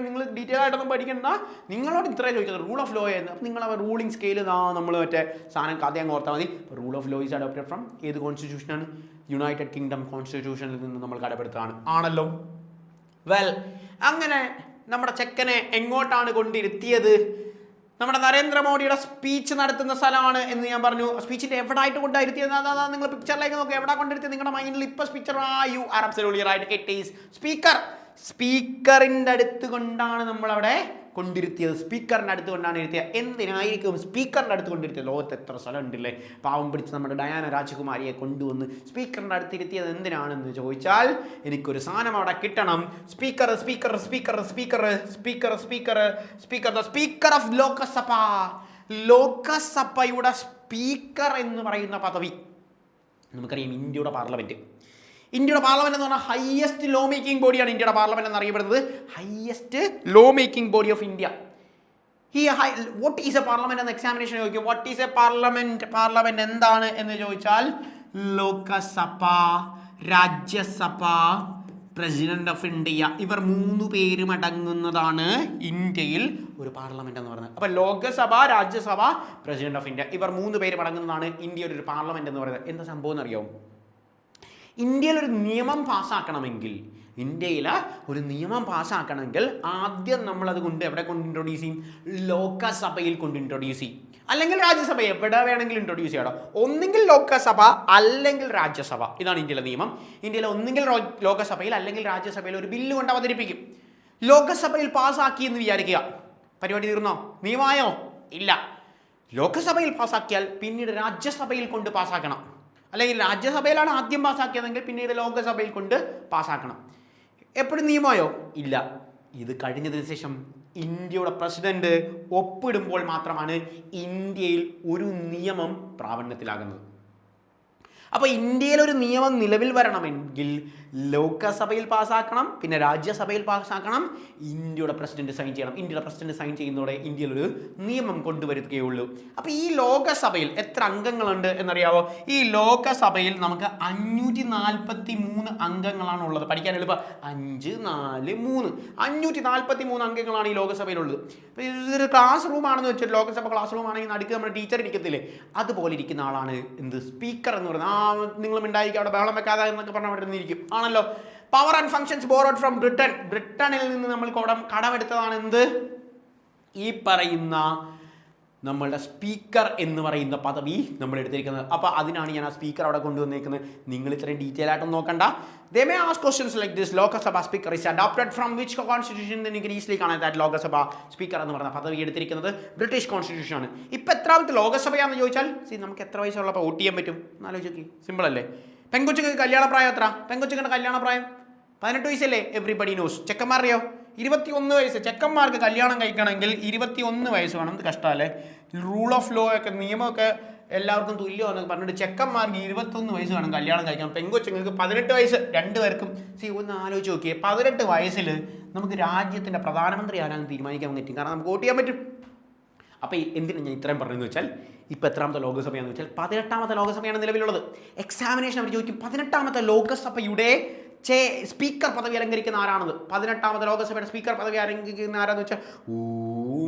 നിങ്ങൾ ഡീറ്റെയിൽ ആയിട്ടൊന്നും പഠിക്കണ്ട, നിങ്ങളോട് ഇത്രയും ചോദിക്കുന്നത് റൂൾ ഓഫ് ലോ എന്ന്. അപ്പം നിങ്ങൾ റൂളിംഗ് സ്കെയിൽ നമ്മൾ മറ്റേ സാധനം കഥ അങ്ങ് ഓർത്താൽ മതി. Rule of law is adopted from ഏത് കോൺസ്റ്റിറ്റ്യൂഷനാണ്? യുണൈറ്റഡ് കിങ്ഡം കോൺസ്റ്റിറ്റ്യൂഷനിൽ നിന്ന് നമ്മൾ കടപ്പെടുത്താണ്, ആണല്ലോ. അങ്ങനെ നമ്മുടെ ചെക്കനെ എങ്ങോട്ടാണ് കൊണ്ടിരുത്തിയത്? നമ്മുടെ നരേന്ദ്രമോദിയുടെ സ്പീച്ച് നടത്തുന്ന സ്ഥലമാണ് എന്ന് ഞാൻ പറഞ്ഞു. സ്പീച്ചിന്റെ എവിടായിട്ട് കൊണ്ടിരുത്തിയത്? അതാ നിങ്ങൾ പിക്ചറിലേക്ക് നോക്കുക. എവിടെ കൊണ്ടിരുത്തിയത്? നിങ്ങളുടെ മൈൻഡിൽ ഇപ്പോൾ picture you are absolutely right. It is സ്പീക്കറിന്റെ അടുത്ത് കൊണ്ടാണ് നമ്മൾ അവിടെ കൊണ്ടിരുത്തിയത്? സ്പീക്കറിൻ്റെ അടുത്ത് കൊണ്ടാണ് ഇരുത്തിയത്. എന്തിനായിരിക്കും സ്പീക്കറിൻ്റെ അടുത്ത് കൊണ്ടിരുത്തിയത്? ലോകത്ത് എത്ര സ്ഥലം ഉണ്ടല്ലേ, പാവം പിടിച്ച് നമ്മുടെ ഡയാന രാജകുമാരിയെ കൊണ്ടുവന്ന് സ്പീക്കറിൻ്റെ അടുത്ത് ഇരുത്തിയത് എന്തിനാണെന്ന് ചോദിച്ചാൽ എനിക്കൊരു സാധനം അവിടെ കിട്ടണം. Speaker speaker speaker speaker speaker speaker speaker the speaker of Lok Sabha. ലോകസഭയുടെ സ്പീക്കർ എന്ന് പറയുന്ന പദവി നമുക്കറിയാം. ഇന്ത്യയുടെ പാർലമെൻറ്റ് എന്ന് പറഞ്ഞാൽ ഹയസ്റ്റ് ലോ മേക്കിംഗ് ബോഡിയാണ്. ഇന്ത്യയുടെ പാർലമെന്റ് എന്നറിയപ്പെടുന്നത് highest law making body of India. What is A parliament എന്ന എക്സാമിനേഷൻ ചോദിക്കും. What is A parliament? Parliament എന്താണ് എന്ന് ചോദിച്ചാൽ Lok Sabha, Rajya Sabha, president of India, ഇവർ 3 പേരും അടങ്ങുന്നതാണ് ഇന്ത്യയിൽ ഒരു പാർലമെന്റ് എന്ന് പറയുന്നത്. അപ്പോൾ Lok Sabha, Rajya Sabha, president of India, ഇവർ 3 പേരും അടങ്ങുന്നതാണ് ഇന്ത്യയിൽ ഒരു പാർലമെന്റ് എന്ന് പറയുന്നത്. എന്താ സംഭവം എന്നറിയാമോ? ഇന്ത്യയിൽ ഒരു നിയമം പാസ്സാക്കണമെങ്കിൽ ആദ്യം നമ്മളത് എവിടെ കൊണ്ട് ഇൻട്രൊഡ്യൂസ് ചെയ്യും? ലോകസഭയിൽ കൊണ്ട് ഇൻട്രൊഡ്യൂസ് ചെയ്യും. അല്ലെങ്കിൽ രാജ്യസഭ, എവിടെ വേണമെങ്കിലും ഇൻട്രൊഡ്യൂസ് ചെയ്യണം. ഒന്നുകിൽ ലോകസഭ അല്ലെങ്കിൽ രാജ്യസഭ. ഇതാണ് ഇന്ത്യയിലെ നിയമം. ഇന്ത്യയിൽ ഒന്നുകിൽ ലോകസഭയിൽ അല്ലെങ്കിൽ രാജ്യസഭയിൽ ഒരു ബില്ല് കൊണ്ട് അവതരിപ്പിക്കും. ലോകസഭയിൽ പാസ്സാക്കി എന്ന് വിചാരിക്കുക, പരിപാടി തീർന്നോ? നിയമമായോ? ഇല്ല. ലോകസഭയിൽ പാസ്സാക്കിയാൽ പിന്നീട് രാജ്യസഭയിൽ കൊണ്ട് പാസ്സാക്കണം. അല്ലെങ്കിൽ രാജ്യസഭയിലാണ് ആദ്യം പാസ്സാക്കിയതെങ്കിൽ പിന്നീട് ലോകസഭയിൽ കൊണ്ട് പാസ്സാക്കണം. എപ്പോഴും നിയമമായോ? ഇല്ല. ഇത് കഴിഞ്ഞതിന് ശേഷം ഇന്ത്യയുടെ പ്രസിഡന്റ് ഒപ്പിടുമ്പോൾ മാത്രമാണ് ഇന്ത്യയിൽ ഒരു നിയമം പ്രാബല്യത്തിലാകുന്നത്. അപ്പോൾ ഇന്ത്യയിൽ ഒരു നിയമം നിലവിൽ വരണമെങ്കിൽ ലോകസഭയിൽ പാസ്സാക്കണം, പിന്നെ രാജ്യസഭയിൽ പാസ്സാക്കണം, ഇന്ത്യയുടെ പ്രസിഡന്റ് സൈൻ ചെയ്യണം. ഇന്ത്യയുടെ പ്രസിഡന്റ് സൈൻ ചെയ്യുന്നതോടെ ഇന്ത്യയിൽ ഒരു നിയമം കൊണ്ടുവരികയുള്ളൂ. അപ്പോൾ ഈ ലോകസഭയിൽ എത്ര അംഗങ്ങളുണ്ട് എന്നറിയാവോ? ഈ ലോകസഭയിൽ നമുക്ക് 543 അംഗങ്ങളാണ് ഉള്ളത്. പഠിക്കാൻ എളുപ്പം 5, 4, 3 543 അംഗങ്ങളാണ് ഈ ലോകസഭയിലുള്ളത്. അപ്പോൾ ഇതൊരു ക്ലാസ് റൂം ആണെന്ന് വെച്ചാൽ, ലോകസഭ ക്ലാസ് റൂം ആണെങ്കിൽ നടുക്ക് നമ്മുടെ ടീച്ചർ ഇരിക്കത്തില്ലേ, അതുപോലെ ഇരിക്കുന്ന ആളാണ് എന്ത്? സ്പീക്കർ എന്ന് പറയുന്നത്. നിങ്ങളും ഉണ്ടായിരിക്കും അവിടെ ബഹളം വെക്കാതെ എന്നൊക്കെ പറഞ്ഞാൽ അവിടെ നിന്നിരിക്കും ആണല്ലോ. Power and functions borrowed from Britain. ബ്രിട്ടനിൽ നിന്ന് നമ്മൾ കടമെടുത്തതാണ് എന്ത്? ഈ പറയുന്ന നമ്മളുടെ സ്പീക്കർ എന്ന് പറയുന്ന പദവി നമ്മൾ എടുത്തിരിക്കുന്നത്. അപ്പോൾ അതിനാണ് ഞാൻ ആ സ്പീക്കർ അവിടെ കൊണ്ടുവന്നേക്കുന്നത്. നിങ്ങൾ ഇത്രയും ഡീറ്റെയിൽ ആയിട്ടൊന്നും നോക്കണ്ട. They may ask questions like this. Lok Sabha speaker is adopted from which constitution? Then you can easily കാണാൻ that ലോകസഭ സ്പീക്കർ എന്ന് പറയുന്ന പദവി എടുത്തിരിക്കുന്നത് ബ്രിട്ടീഷ് കോൺസ്റ്റിറ്റ്യൂഷൻ ആണ്. ഇപ്പം എത്രാമത്തെ ലോകസഭയാണെന്ന് ചോദിച്ചാൽ നമുക്ക് എത്ര വയസ്സുള്ളപ്പോൾ വോട്ട് ചെയ്യാൻ പറ്റും? എന്നാലോചിച്ച് നോക്കി. സിമ്പിൾ അല്ലേ? പെൺകൊച്ചുങ്ങൾക്ക് കല്യാണപ്രായം എത്ര? പെൺകൊച്ചുങ്ങളുടെ കല്യാണപ്രായം 18 വയസ്സല്ലേ? Everybody nose. ചെക്കന്മാരെയോ 21 വയസ്സ്. ചെക്കന്മാർക്ക് കല്യാണം കഴിക്കണമെങ്കിൽ 21 വയസ്സ് വേണം. ഇത് കഷ്ടമല്ലേ? റൂൾ ഓഫ് ലോ ഒക്കെ, നിയമമൊക്കെ എല്ലാവർക്കും തുല്യമാണെന്ന് പറഞ്ഞിട്ട് ചെക്കന്മാർക്ക് 21 വയസ്സ് വേണം കല്യാണം കഴിക്കണം. പെൺകൊച്ചുങ്ങൾക്ക് 18 വയസ്സ്. രണ്ടുപേർക്കും ഒന്ന് ആലോചിച്ച് നോക്കിയേ. 18 വയസ്സിൽ നമുക്ക് രാജ്യത്തിൻ്റെ പ്രധാനമന്ത്രി ആരാണെന്ന് തീരുമാനിക്കാൻ പറ്റും. കാരണം നമുക്ക് വോട്ട് ചെയ്യാൻ പറ്റും. അപ്പോൾ എന്തിനാണ് ഞാൻ ഇത്രയും പറഞ്ഞതെന്ന് വെച്ചാൽ, ഇപ്പോൾ എത്രാമത്തെ ലോകസഭയാണെന്ന് വെച്ചാൽ 18ാമത്തെ ലോകസഭയാണ് നിലവിലുള്ളത്. എക്സാമിനേഷൻ അവർ ചോദിക്കും 18ാമത്തെ ലോകസഭയുടെ സ്പീക്കർ പദവി അലങ്കരിക്കുന്ന ആരാണത്? 18ാമത്തെ ലോകസഭയുടെ സ്പീക്കർ പദവി അലങ്കരിക്കുന്ന ആരാന്ന് വെച്ചാൽ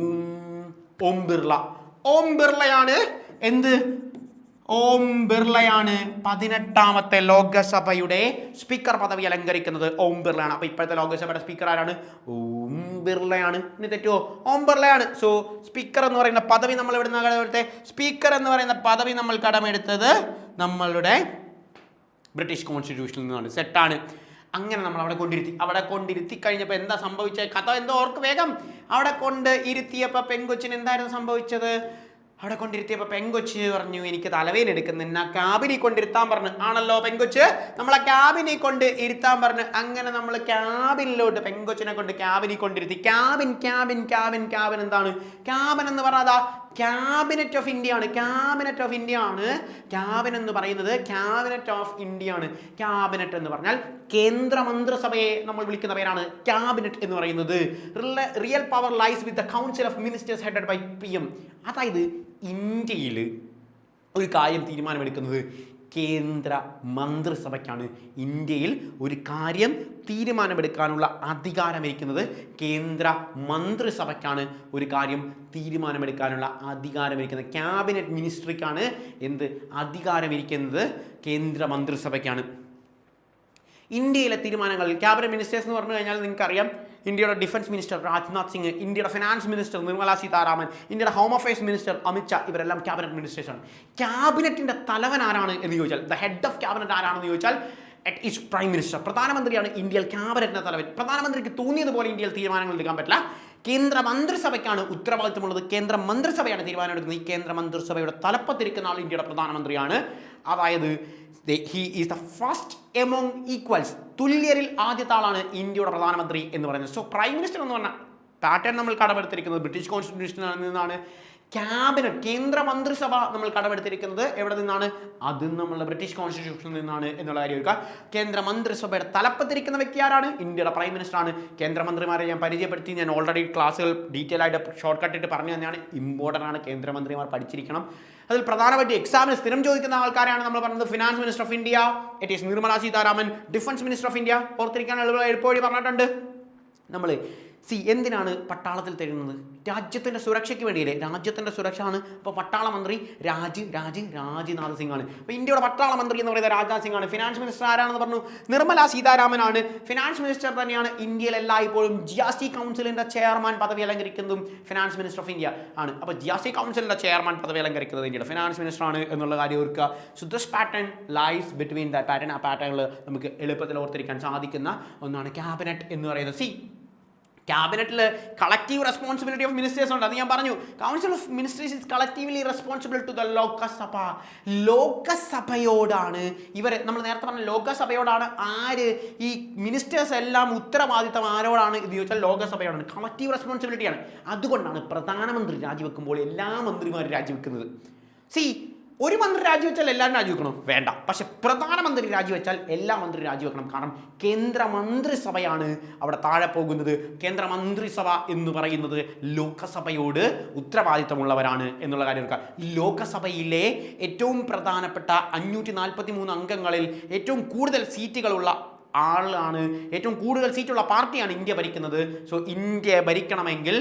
ഓം ബിർള. ഓം ബിർളയാണ് എന്ത്? ഓം ബിർളയാണ് 18ാമത്തെ ലോകസഭയുടെ സ്പീക്കർ പദവി അലങ്കരിക്കുന്നത്. ഓം ബിർളയാണ്. അപ്പോൾ ഇപ്പോഴത്തെ ലോകസഭയുടെ സ്പീക്കർ ആരാണ്? ഓം ബിർളയാണ്. ഇനി തെറ്റുമോ? ഓം ബിർളയാണ്. സോ സ്പീക്കർ എന്ന് പറയുന്ന പദവി നമ്മൾ എവിടെ നിന്നാണ് കടമെടുത്തത്? സ്പീക്കർ എന്ന് പറയുന്ന പദവി നമ്മൾ കടമെടുത്തത് നമ്മളുടെ ബ്രിട്ടീഷ് കോൺസ്റ്റിറ്റ്യൂഷനിൽ നിന്നാണ്. സെറ്റാണ്. അങ്ങനെ നമ്മൾ അവിടെ കൊണ്ടിരുത്തി കഴിഞ്ഞപ്പോൾ എന്താ സംഭവിച്ചത്? കഥ എന്തോ ഓർക്ക് വേഗം. അവിടെ കൊണ്ട് ഇരുത്തിയപ്പോൾ പെങ്കൊച്ചിന് എന്തായിരുന്നു സംഭവിച്ചത്? അവിടെ കൊണ്ടിരുത്തിയപ്പോൾ പെങ്കൊച്ച് പറഞ്ഞു, എനിക്ക് തലവേദന എടുക്കുന്നു, എന്നാ ക്യാബിനിൽ കൊണ്ടിരുത്താൻ പറഞ്ഞു. ആണല്ലോ, പെങ്കൊച്ച് നമ്മളെ ക്യാബിനിൽ കൊണ്ട് ഇരുത്താൻ പറഞ്ഞു. അങ്ങനെ നമ്മൾ ക്യാബിനിലോട്ട് പെങ്കൊച്ചിനെ കൊണ്ട് ക്യാബിനിൽ കൊണ്ടിരുത്തി. ക്യാബിൻ എന്താണ്? ക്യാബിൻ എന്ന് പറഞ്ഞാൽ ക്യാബിനറ്റ് ഓഫ് ഇന്ത്യ ആണ്. ക്യാബിനറ്റ് ഓഫ് ഇന്ത്യ ആണ്. ക്യാബിൻ എന്ന് പറയുന്നത് ക്യാബിനറ്റ് ഓഫ് ഇന്ത്യ ആണ്. ക്യാബിനറ്റ് എന്ന് പറഞ്ഞാൽ കേന്ദ്ര മന്ത്രിസഭയെ നമ്മൾ വിളിക്കുന്ന പേരാണ് ക്യാബിനറ്റ് എന്ന് പറയുന്നത്. Real power lies with the council of ministers headed by PM. അതായത് ഇന്ത്യയിൽ ഒരു കാര്യം തീരുമാനമെടുക്കുന്നത് കേന്ദ്ര മന്ത്രിസഭയ്ക്കാണ്. ഇന്ത്യയിൽ ഒരു കാര്യം തീരുമാനമെടുക്കാനുള്ള അധികാരമിരിക്കുന്നത് കേന്ദ്ര മന്ത്രിസഭയ്ക്കാണ്. ഒരു കാര്യം തീരുമാനമെടുക്കാനുള്ള അധികാരമിരിക്കുന്നത് ക്യാബിനറ്റ് മിനിസ്ട്രിക്കാണ്. എന്ത് അധികാരമിരിക്കുന്നത്? കേന്ദ്ര മന്ത്രിസഭയ്ക്കാണ്. ഇന്ത്യയിലെ തീരുമാനങ്ങൾ ക്യാബിനറ്റ് മിനിസ്റ്റേഴ്സ് എന്ന് പറഞ്ഞു കഴിഞ്ഞാൽ നിങ്ങൾക്കറിയാം, ഇന്ത്യയുടെ ഡിഫൻസ് മിനിസ്റ്റർ രാജ്നാഥ് സിംഗ്, ഇന്ത്യയുടെ ഫിനാൻസ് മിനിസ്റ്റർ നിർമ്മല സീതാരാമൻ, ഇന്ത്യയുടെ home affairs minister Amit Shah, ഇവരെല്ലാം ക്യാബിനറ്റ് മിനിസ്റ്റേഴ്സാണ്. ക്യാബിനറ്റിൻ്റെ തലവൻ ആരാണ് എന്ന് ചോദിച്ചാൽ, ദ ഹെഡ് ഓഫ് ക്യാബിനറ്റ് ആരാണെന്ന് ചോദിച്ചാൽ ഇറ്റ് ഈസ് പ്രൈം മിനിസ്റ്റർ. പ്രധാനമന്ത്രിയാണ് ഇന്ത്യയിൽ ക്യാബിനറ്റിൻ്റെ തലവൻ. പ്രധാനമന്ത്രിക്ക് തോന്നിയതുപോലെ ഇന്ത്യയിൽ തീരുമാനങ്ങൾ എടുക്കാൻ പറ്റില്ല. കേന്ദ്ര മന്ത്രിസഭയ്ക്കാണ് ഉത്തരവാദിത്തമുള്ളത്. കേന്ദ്ര മന്ത്രിസഭയാണ് തീരുമാനമെടുക്കുന്നത്. ഈ കേന്ദ്ര മന്ത്രിസഭയുടെ തലപ്പത്തിരിക്കുന്ന ആൾ ഇന്ത്യയുടെ പ്രധാനമന്ത്രിയാണ്. അതായത് he is the first among equals, തുല്യരിൽ ആദ്യത്തെ ആളാണ് ഇന്ത്യയുടെ പ്രധാനമന്ത്രി എന്ന് പറയുന്നത്. സോ പ്രൈം മിനിസ്റ്റർ എന്ന് പറഞ്ഞ പാറ്റേൺ നമ്മൾ കടമെടുത്തിരിക്കുന്നത് ബ്രിട്ടീഷ് കോൺസ്റ്റിറ്റ്യൂഷനിൽ നിന്നാണ്. ക്യാബിനറ്റ്, കേന്ദ്ര മന്ത്രിസഭ നമ്മൾ കടമെടുത്തിരിക്കുന്നത് എവിടെ നിന്നാണ്? അതും നമ്മളുടെ ബ്രിട്ടീഷ് കോൺസ്റ്റിറ്റ്യൂഷനിൽ നിന്നാണ് എന്നുള്ള കാര്യം ഓർക്കുക. കേന്ദ്ര മന്ത്രിസഭയുടെ തലപ്പത്തിരിക്കുന്ന വ്യക്തി ആരാണ്? ഇന്ത്യയുടെ പ്രൈം മിനിസ്റ്റർ ആണ്. കേന്ദ്രമന്ത്രിമാരെ ഞാൻ പരിചയപ്പെടുത്തി, ഞാൻ ഓൾറെഡി ക്ലാസ്സുകൾ ഡീറ്റെയിൽ ആയിട്ട് ഷോർട്ട് കട്ട് ഇട്ട് പറഞ്ഞു തന്നെയാണ്. ഇമ്പോർട്ടൻ്റ് ആണ്, കേന്ദ്രമന്ത്രിമാർ പഠിച്ചിരിക്കണം. അതിൽ പ്രധാനമായിട്ട് എക്സാമിന് സ്ഥിരം ചോദിക്കുന്ന ആൾക്കാരാണ് നമ്മൾ പറഞ്ഞത്. Finance minister of India it is Nirmala Sitharaman. Defence minister of India ഓർത്തിരിക്കാൻ എളുപ്പവഴി പറഞ്ഞിട്ടുണ്ട്. നമ്മൾ എന്തിനാണ് പട്ടാളത്തിൽ തരുന്നത്? രാജ്യത്തിൻ്റെ സുരക്ഷയ്ക്ക് വേണ്ടിയല്ലേ? രാജ്യത്തിൻ്റെ സുരക്ഷ ആണ്. അപ്പോൾ പട്ടാള മന്ത്രി രാജ്നാഥ് സിംഗ് ആണ്. അപ്പോൾ ഇന്ത്യയുടെ പട്ടാള മന്ത്രി എന്ന് പറയുന്നത് രാജ്നാഥ് സിംഗ് ആണ്. ഫിനാൻസ് മിനിസ്റ്റർ ആരാണെന്ന് പറഞ്ഞു? നിർമ്മല സീതാരാമൻ ആണ്. ഫിനാൻസ് മിനിസ്റ്റർ തന്നെയാണ് ഇന്ത്യയിൽ എല്ലായ്പ്പോഴും GST കൗൺസിലിൻ്റെ ചെയർമാൻ പദവി അലങ്കരിക്കുന്നതും ഫിനാൻസ് മിനിസ്റ്റർ ഓഫ് ഇന്ത്യ ആണ്. അപ്പോൾ GST കൗൺസിലിൻ്റെ ചെയർമാൻ പദവി അലങ്കരിക്കുന്നത് ഇന്ത്യയുടെ ഫിനാൻസ് മിനിസ്റ്റർ ആണ് എന്നുള്ള കാര്യം ഓർക്കുക. So this pattern lies between that pattern. ആ പാറ്റേണിൽ നമുക്ക് എളുപ്പത്തിൽ ഓർത്തിരിക്കാൻ സാധിക്കുന്ന ഒന്നാണ് ക്യാബിനറ്റ് എന്ന് പറയുന്നത്. ക്യാബിനറ്റിൽ കളക്റ്റീവ് റെസ്പോൺസിബിലിറ്റി ഓഫ് മിനിസ്റ്റേഴ്സ് ഉണ്ട്. അത് ഞാൻ പറഞ്ഞു. Council of ministers is collectively responsible to the Lok Sabha. ലോകസഭയോടാണ് ഇവർ, നമ്മൾ നേരത്തെ പറഞ്ഞ ലോകസഭയോടാണ് ആര്, ഈ മിനിസ്റ്റേഴ്സ് എല്ലാം ഉത്തരവാദിത്തം ആരോടാണ് ഇത് ചോദിച്ചാൽ ലോകസഭയോടാണ്. കളക്റ്റീവ് റെസ്പോൺസിബിലിറ്റിയാണ്. അതുകൊണ്ടാണ് പ്രധാനമന്ത്രി രാജിവെക്കുമ്പോൾ എല്ലാ മന്ത്രിമാരും രാജിവെക്കുന്നത്. ഒരു മന്ത്രി രാജിവെച്ചാൽ എല്ലാവരും രാജിവെക്കണം? വേണ്ട. പക്ഷെ പ്രധാനമന്ത്രി രാജിവെച്ചാൽ എല്ലാ മന്ത്രി രാജിവെക്കണം. കാരണം കേന്ദ്രമന്ത്രിസഭയാണ് അവിടെ താഴെ പോകുന്നത്. കേന്ദ്രമന്ത്രിസഭ എന്ന് പറയുന്നത് ലോകസഭയോട് ഉത്തരവാദിത്തമുള്ളവരാണ് എന്നുള്ള കാര്യം ഓർക്കുക. ലോകസഭയിലെ ഏറ്റവും പ്രധാനപ്പെട്ട 543 അംഗങ്ങളിൽ ഏറ്റവും കൂടുതൽ സീറ്റുകളുള്ള ആളാണ്, ഏറ്റവും കൂടുതൽ സീറ്റുള്ള പാർട്ടിയാണ് ഇന്ത്യ ഭരിക്കുന്നത്. സോ ഇന്ത്യ ഭരിക്കണമെങ്കിൽ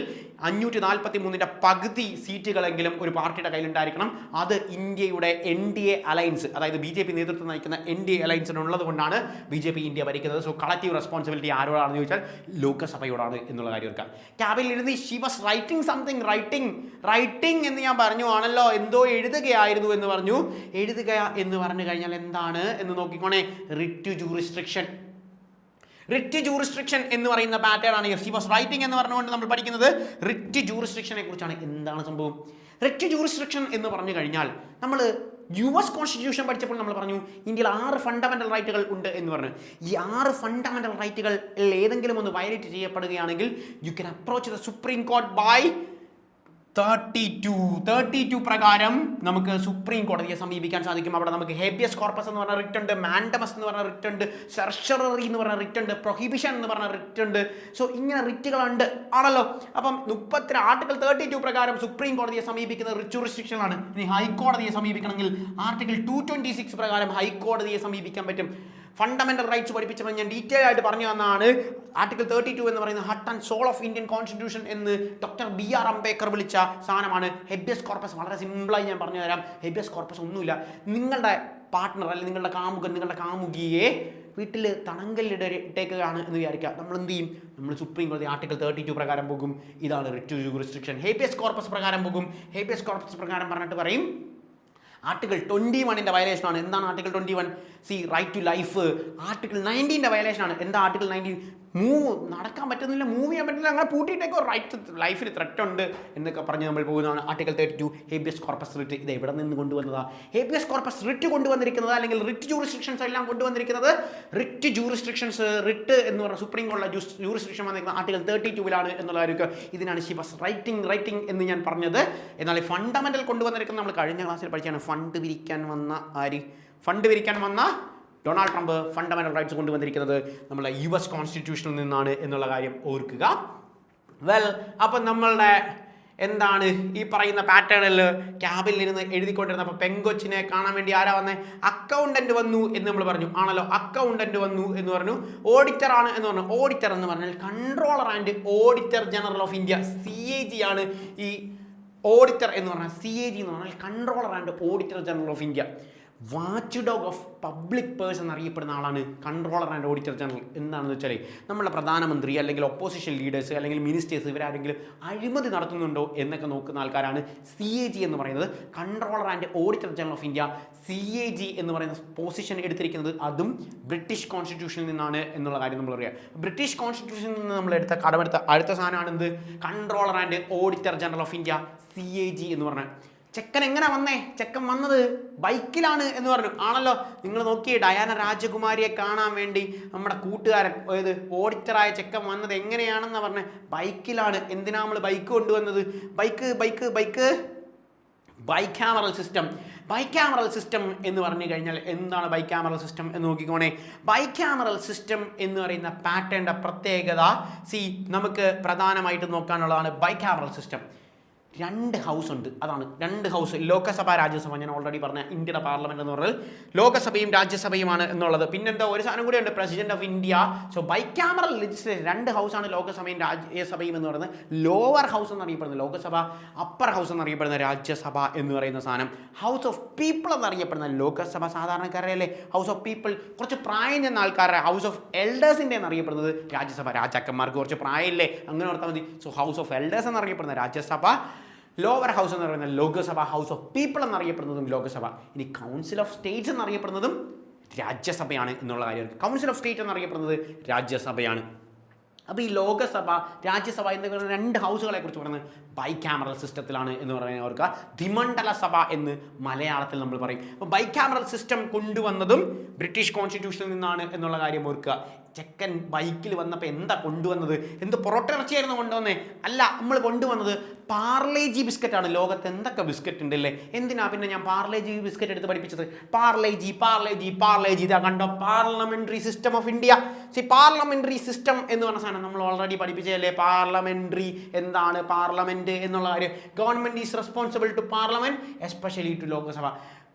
543ന്റെ പകുതി സീറ്റുകളെങ്കിലും ഒരു പാർട്ടിയുടെ കയ്യിലുണ്ടായിരിക്കണം. അത് ഇന്ത്യയുടെ NDA അലയൻസ്, അതായത് BJP നേതൃത്വം നയിക്കുന്ന NDA അലയൻസിനുള്ളത് കൊണ്ടാണ് BJP ഇന്ത്യ ഭരിക്കുന്നത്. സോ കളക്റ്റീവ് റെസ്പോൺസിബിലിറ്റി ആരോടാണെന്ന് ചോദിച്ചാൽ ലോകസഭയോടാണ് എന്നുള്ള കാര്യം ഓർക്കുക. ക്യാബിനിൽ ഇരുന്ന് she was writing something, writing എന്ന് ഞാൻ പറഞ്ഞു ആണല്ലോ, എന്തോ എഴുതുകയായിരുന്നു എന്ന് പറഞ്ഞു. എഴുതുക എന്ന് പറഞ്ഞു കഴിഞ്ഞാൽ എന്താണ് എന്ന് നോക്കിക്കോണേ. റിറ്റ് ജൂറിസ്ട്രിക്ഷൻ എന്ന് പറയുന്ന പാറ്റേൺ ആണ്. ഹി വാസ് റൈറ്റിംഗ് എന്ന് പറഞ്ഞുകൊണ്ട് നമ്മൾ പഠിക്കുന്നത് റിറ്റ് ജൂറിസ്ട്രിക്ഷനെ കുറിച്ചാണ്. എന്താണ് സംഭവം? റിറ്റ് ജൂറിസ്ട്രിക്ഷൻ എന്ന് പറഞ്ഞു കഴിഞ്ഞാൽ നമ്മൾ US കോൺസ്റ്റിറ്റ്യൂഷൻ പഠിച്ചപ്പോൾ നമ്മൾ പറഞ്ഞു ഇന്ത്യയിൽ 6 ഫണ്ടമെന്റൽ റൈറ്റുകൾ ഉണ്ട് എന്ന് പറഞ്ഞു. ഈ 6 ഫണ്ടമെന്റൽ റൈറ്റുകൾ ഏതെങ്കിലും ഒന്ന് വയലേറ്റ് ചെയ്യപ്പെടുകയാണെങ്കിൽ you can approach the supreme court by 32 പ്രകാരം നമുക്ക് സുപ്രീം കോടതിയെ സമീപിക്കാൻ സാധിക്കും. അവിടെ നമുക്ക് ഹേബിയസ് കോർപ്പസ് എന്ന് പറഞ്ഞ റിറ്റ് ഉണ്ട്, മാൻഡമസ് എന്ന് പറഞ്ഞ റിറ്റ് ഉണ്ട്, സെർഷററി എന്ന് പറഞ്ഞ റിറ്റ് ഉണ്ട്, പ്രൊഹിബിഷൻ എന്ന് പറഞ്ഞ റിറ്റ് ഉണ്ട്. സോ ഇങ്ങനെ റിറ്റുകളുണ്ട് ആണല്ലോ. അപ്പം ആർട്ടിക്കിൾ 32 പ്രകാരം സുപ്രീം കോടതിയെ സമീപിക്കുന്നത് റിറ്റ് ജൂറിസ്ഡിക്ഷനാണ്. ഇനി ഹൈക്കോടതിയെ സമീപിക്കണമെങ്കിൽ ആർട്ടിക്കിൾ 226 പ്രകാരം ഹൈക്കോടതിയെ സമീപിക്കാൻ പറ്റും. ഫണ്ടമെന്റൽ റൈറ്റ്സ് പഠിപ്പിച്ചപ്പോൾ ഞാൻ ഡീറ്റെയിൽ ആയിട്ട് പറഞ്ഞു തന്നാണ്. ആർട്ടിക്കിൾ 32 എന്ന് പറയുന്ന heart and soul of Indian constitution എന്ന് ഡോക്ടർ BR അംബേദ്കർ വിളിച്ച സാധനമാണ്. ഹെബിയസ് കോർപ്പസ് വളരെ സിമ്പിളായി ഞാൻ പറഞ്ഞു തരാം. ഹെബിയസ് കോർപ്പസ് ഒന്നുമില്ല. നിങ്ങളുടെ പാർട്ട്ണർ അല്ലെങ്കിൽ നിങ്ങളുടെ കാമുകൻ, നിങ്ങളുടെ കാമുകിയെ വീട്ടിൽ തടങ്കലിട്ടേക്കുകയാണ് എന്ന് വിചാരിക്കുക. നമ്മൾ എന്ത് ചെയ്യും? നമ്മൾ സുപ്രീം കോടതി ആർട്ടിക്കിൾ 32 പ്രകാരം പോകും. ഇതാണ് റിറ്റ് ജൂറിസ്ഡിക്ഷൻ. ഹേബിയസ് കോർപ്പസ് പ്രകാരം പോകും. ഹേബിയസ് കോർപ്പസ് പ്രകാരം പറഞ്ഞിട്ട് പറയും ആർട്ടിക്കിൾ 21ന്റെ വയലേഷനാണ്. എന്താണ് article 21? Right to life. Article 19ന്റെ വയലേഷനാണ്. എന്താ ആർട്ടിക്കിൾ 19? നടക്കാൻ പറ്റുന്നില്ല, മൂവ് ചെയ്യാൻ പറ്റുന്നില്ല, അങ്ങനെ പൂട്ടിയിട്ടേക്കോ, റൈറ്റ് ലൈഫിൽ ത്രെറ്റ് ഉണ്ട് എന്നൊക്കെ പറഞ്ഞ് നമ്മൾ പോകുന്നതാണ്. Article 32 habeas corpus writ. ഇത് എവിടെ നിന്ന് കൊണ്ടുവന്നതാ? ഹേബിയസ് കോർപ്പസ് റിറ്റ് കൊണ്ടുവന്നിരിക്കുന്നത് അല്ലെങ്കിൽ റിറ്റ് ജൂറിസ്ഡിക്ഷൻസ് എല്ലാം കൊണ്ടുവന്നിരിക്കുന്നത് റിറ്റ് ജൂറിസ്ഡിക്ഷൻസ്, റിറ്റ് എന്ന് പറഞ്ഞ സുപ്രീം കോടതിയിലെ ജൂറിസ്ഡിക്ഷൻ വന്നിരിക്കുന്ന ആർട്ടിക്കിൾ 32 എന്നുള്ള കാര്യമൊക്കെ. ഇതിനാണ് ഷി വാസ് റൈറ്റിംഗ് എന്ന് ഞാൻ പറഞ്ഞത്. എന്നാൽ ഈ ഫണ്ടമെന്റൽ കൊണ്ടുവന്നിരിക്കുന്നത് നമ്മൾ കഴിഞ്ഞ ക്ലാസ്സിൽ പഠിച്ചാണ്. ഫണ്ട് വിരിക്കാൻ വന്ന ഡൊണാൾഡ് ട്രംപ് ഫണ്ടമെന്റൽ റൈറ്റ്സ് കൊണ്ടുവന്നിരിക്കുന്നത് നമ്മുടെ US കോൺസ്റ്റിറ്റ്യൂഷനിൽ നിന്നാണ് എന്നുള്ള കാര്യം ഓർക്കുക. അപ്പം നമ്മളുടെ എന്താണ് ഈ പറയുന്ന പാറ്റേണിൽ ക്യാബിനിലിരുന്ന് എഴുതിക്കൊണ്ടിരുന്നപ്പോൾ പെങ്കൊച്ചിനെ കാണാൻ വേണ്ടി ആരാ വന്നേ? അക്കൗണ്ടന്റ് വന്നു എന്ന് നമ്മൾ പറഞ്ഞു ആണല്ലോ. അക്കൗണ്ടന്റ് വന്നു എന്ന് പറഞ്ഞു. ഓഡിറ്റർ ആണ് എന്ന് പറഞ്ഞു. ഓഡിറ്റർ എന്ന് പറഞ്ഞാൽ controller and auditor general of India, CAG ആണ് ഈ ഓഡിറ്റർ എന്ന് പറഞ്ഞാൽ. CAG എന്ന് പറഞ്ഞാൽ controller and auditor general of India. Watch dog of public purse എന്നറിയപ്പെടുന്ന ആളാണ് കൺട്രോളർ ആൻഡ് ഓഡിറ്റർ ജനറൽ. എന്താണെന്ന് വെച്ചാൽ നമ്മുടെ പ്രധാനമന്ത്രി അല്ലെങ്കിൽ ഒപ്പോസിഷൻ ലീഡേഴ്സ് അല്ലെങ്കിൽ മിനിസ്റ്റേഴ്സ് ഇവരാരെങ്കിലും അഴിമതി നടത്തുന്നുണ്ടോ എന്നൊക്കെ നോക്കുന്ന ആൾക്കാരാണ് CAG എന്ന് പറയുന്നത്. Controller and auditor general of India CAG എന്ന് പറയുന്ന പൊസിഷൻ എടുത്തിരിക്കുന്നത് അതും ബ്രിട്ടീഷ് കോൺസ്റ്റിറ്റ്യൂഷനിൽ നിന്നാണ് എന്നുള്ള കാര്യം നമ്മൾ അറിയാം. ബ്രിട്ടീഷ് കോൺസ്റ്റിറ്റ്യൂഷനിൽ നിന്ന് നമ്മൾ കടമെടുത്ത അടുത്ത സാധനമാണ് എന്ത്? Controller and auditor general of India CAG എന്ന് പറഞ്ഞാൽ. ചെക്കൻ എങ്ങനെ വന്നേ? ചെക്കൻ വന്നത് ബൈക്കിലാണ് എന്ന് പറഞ്ഞു ആണല്ലോ. നിങ്ങൾ നോക്കിയേ, ഡയാന രാജകുമാരിയെ കാണാൻ വേണ്ടി നമ്മുടെ കൂട്ടുകാരൻ ഓഡിറ്ററായ ചെക്കൻ വന്നത് എങ്ങനെയാണെന്ന് പറഞ്ഞ് ബൈക്കിലാണ്. എന്തിനാ നമ്മൾ ബൈക്ക് കൊണ്ടുവന്നത്? Bicameral system. ബൈക്യാമറൽ സിസ്റ്റം എന്ന് പറഞ്ഞു കഴിഞ്ഞാൽ എന്താണ് ബൈക്യാമറൽ സിസ്റ്റം എന്ന് നോക്കിക്കോണേ. ബൈക്യാമറൽ സിസ്റ്റം എന്ന് പറയുന്ന പാറ്റേണിൻ്റെ പ്രത്യേകത നമുക്ക് പ്രധാനമായിട്ട് നോക്കാനുള്ളതാണ് ബൈക്യാമറൽ സിസ്റ്റം. 2 ഹൗസ് ഉണ്ട്. അതാണ് 2 ഹൗസ്, ലോകസഭ രാജ്യസഭ. ഞാൻ ഓൾറെഡി പറഞ്ഞ ഇന്ത്യയുടെ പാർലമെന്റ് എന്ന് പറഞ്ഞാൽ ലോകസഭയും രാജ്യസഭയുമാണ് എന്നുള്ളത്. പിന്നെന്താ ഒരു സാധനം കൂടി ഉണ്ട്, president of India. So bicameral legislature 2 ഹൗസാണ് ലോകസഭയും രാജ്യസഭയും എന്ന് പറയുന്നത്. ലോവർ ഹൗസ് എന്നറിയപ്പെടുന്നത് ലോകസഭ, അപ്പർ ഹൗസ് എന്നറിയപ്പെടുന്ന രാജ്യസഭ എന്ന് പറയുന്ന സാധനം. ഹൗസ് ഓഫ് പീപ്പിൾ എന്നറിയപ്പെടുന്ന ലോകസഭ സാധാരണക്കാരല്ലേ, ഹൗസ് ഓഫ് പീപ്പിൾ. കുറച്ച് പ്രായം ചെന്ന ആൾക്കാരുടെ ഹൗസ് ഓഫ് എൽഡേഴ്സിൻ്റെ എന്നറിയപ്പെടുന്നത് രാജ്യസഭ. രാജാക്കന്മാർക്ക് കുറച്ച് പ്രായമില്ലേ, അങ്ങനെ ഓർത്താൽ മതി. സോ ഹൗസ് ഓഫ് എൽഡേഴ്സ് എന്നറിയപ്പെടുന്ന രാജ്യസഭ. ലോവർ ഹൗസ് എന്ന് പറയുന്നത് ലോകസഭ. ഹൗസ് ഓഫ് പീപ്പിൾ എന്നറിയപ്പെടുന്നതും ലോകസഭ. ഇനി കൗൺസിൽ ഓഫ് സ്റ്റേറ്റ്സ് എന്നറിയപ്പെടുന്നതും രാജ്യസഭയാണ് എന്നുള്ള കാര്യം. കൗൺസിൽ ഓഫ് സ്റ്റേറ്റ് എന്നറിയപ്പെടുന്നത് രാജ്യസഭയാണ്. അപ്പോൾ ഈ ലോകസഭ രാജ്യസഭ എന്നിവ 2 ഹൗസുകളെ കുറിച്ച് പറയുന്നത് ബൈക്യാമറൽ സിസ്റ്റത്തിലാണ് എന്ന് പറയുന്നത് ഓർക്കുക. ദ്വിമണ്ഡല സഭ എന്ന് മലയാളത്തിൽ നമ്മൾ പറയും. അപ്പോൾ ബൈക്യാമറൽ സിസ്റ്റം കൊണ്ടുവന്നതും ബ്രിട്ടീഷ് കോൺസ്റ്റിറ്റ്യൂഷനിൽ നിന്നാണ് എന്നുള്ള കാര്യം ഓർക്കുക. ചെക്കൻ ബൈക്കിൽ വന്നപ്പോൾ എന്താ കൊണ്ടുവന്നത്? എന്ത് പൊറോട്ട ഇറച്ചിയായിരുന്നു കൊണ്ടുവന്നേ? അല്ല, നമ്മൾ കൊണ്ടുവന്നത് പാർലേജി ബിസ്ക്കറ്റാണ്. ലോകത്ത് എന്തൊക്കെ ബിസ്ക്കറ്റ് ഉണ്ടല്ലേ, എന്തിനാ പിന്നെ ഞാൻ പാർലേജി ബിസ്ക്കറ്റ് എടുത്ത് പഠിപ്പിച്ചത്? പാർലേജി ഇതാ കണ്ടോ, parliamentary system of India. Parliamentary system എന്ന് പറഞ്ഞ സാധനം നമ്മൾ ഓൾറെഡി പഠിപ്പിച്ചതല്ലേ. പാർലമെന്ററി എന്താണ്, പാർലമെന്റ് എന്നുള്ള കാര്യം. Government is responsible to parliament, especially to Lok Sabha.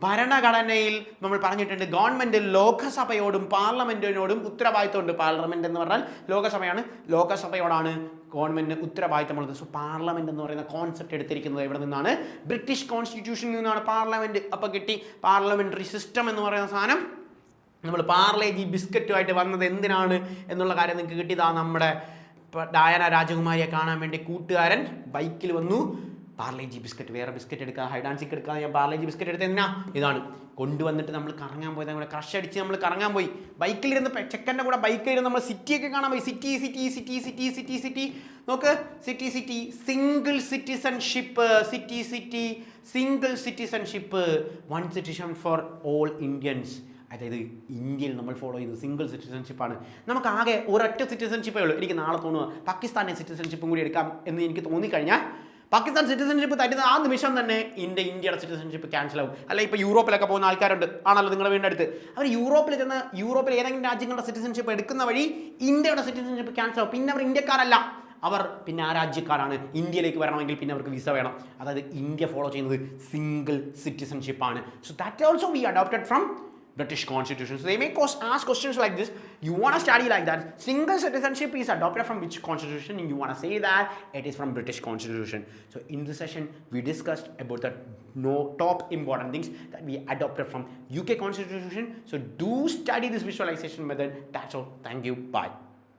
ഭരണഘടനയിൽ നമ്മൾ പറഞ്ഞിട്ടുണ്ട് ഗവൺമെന്റ് ലോകസഭയോടും പാർലമെന്റിനോടും ഉത്തരവാദിത്തമുണ്ട്. പാർലമെന്റ് എന്ന് പറഞ്ഞാൽ ലോകസഭയാണ്, ലോകസഭയോടാണ് ഗവൺമെന്റിന് ഉത്തരവാദിത്തമുള്ളത്. സോ പാർലമെന്റ് എന്ന് പറയുന്ന കോൺസെപ്റ്റ് എടുത്തിരിക്കുന്നത് എവിടെ നിന്നാണ്? ബ്രിട്ടീഷ് കോൺസ്റ്റിറ്റ്യൂഷനിൽ നിന്നാണ് പാർലമെന്റ്. അപ്പോൾ കിട്ടി പാർലമെന്ററി സിസ്റ്റം എന്ന് പറയുന്ന സാധനം. നമ്മൾ പാർലേജി ബിസ്ക്കറ്റുമായിട്ട് വന്നത് എന്തിനാണ് എന്നുള്ള കാര്യം നിങ്ങൾക്ക് കിട്ടിയതാ. നമ്മുടെ ഡയാന രാജകുമാരിയെ കാണാൻ വേണ്ടി കൂട്ടുകാരൻ ബൈക്കിൽ വന്നു. പാർലേജി ബിസ്ക്കറ്റ്, വേറെ ബിസ്ക്കറ്റ് എടുക്കുക, ഹൈഡ് ആൻഡ് സീക്ക് എടുക്കാതെ ഞാൻ പാർലേജി ബിസ്ക്കറ്റ് എടുത്ത് എന്തിനാ? ഇതാണ് കൊണ്ടുവന്നിട്ട് നമ്മൾ കറങ്ങാൻ പോയത്. നമ്മുടെ ക്രഷ് അടിച്ച് നമ്മൾ കറങ്ങാൻ പോയി. ബൈക്കിലിരുന്ന് ചെക്കൻ്റെ കൂടെ ബൈക്കിലിരുന്ന് നമ്മൾ സിറ്റിയൊക്കെ കാണാൻ പോയി. സിറ്റി നോക്ക്, city single citizenship, single citizenship, 1 citizen for all Indians. അതായത് ഇന്ത്യയിൽ നമ്മൾ ഫോളോ ചെയ്യുന്നത് സിംഗിൾ സിറ്റിസൺഷിപ്പാണ്. നമുക്ക് ആകെ ഒരൊറ്റ സിറ്റിസൺഷിപ്പേ ഉള്ളൂ. എനിക്ക് നാളെ തോന്നുക പാകിസ്ഥാനെ സിറ്റിസൺഷിപ്പും കൂടി എടുക്കാം എന്ന് എനിക്ക് തോന്നിക്കഴിഞ്ഞാൽ പാകിസ്ഥാൻ സിറ്റിസൺഷിപ്പ് തരുന്ന ആ നിമിഷം തന്നെ ഇന്ത്യയുടെ സിറ്റിസൺഷിപ്പ് ക്യാൻസൽ ആവും. അല്ല, ഇപ്പോൾ യൂറോപ്പിലൊക്കെ പോകുന്ന ആൾക്കാരുണ്ട് ആണല്ലോ നിങ്ങളുടെ വീടിൻ്റെ അടുത്ത്. അവർ യൂറോപ്പിൽ ഏതെങ്കിലും രാജ്യങ്ങളുടെ സിറ്റിസൺഷിപ്പ് എടുക്കുന്ന വഴി ഇന്ത്യയുടെ സിറ്റിസൺഷിപ്പ് ക്യാൻസൽ ആവും. പിന്നെ അവർ ഇന്ത്യക്കാരല്ല, അവർ പിന്നെ ആ രാജ്യക്കാരാണ്. ഇന്ത്യയിലേക്ക് വരണമെങ്കിൽ പിന്നെ അവർക്ക് വിസ വേണം. അതായത് ഇന്ത്യ ഫോളോ ചെയ്യുന്നത് സിംഗിൾ സിറ്റിസൺഷിപ്പാണ്. So that also we adopted from British Constitution. So they may ask questions like this. You want to study like that. Single citizenship is adopted from which constitution? And you want to say that it is from British Constitution. So in this session, we discussed about the top important things that we adopted from UK Constitution. So do study this visualization method. That's all. Thank you. Bye.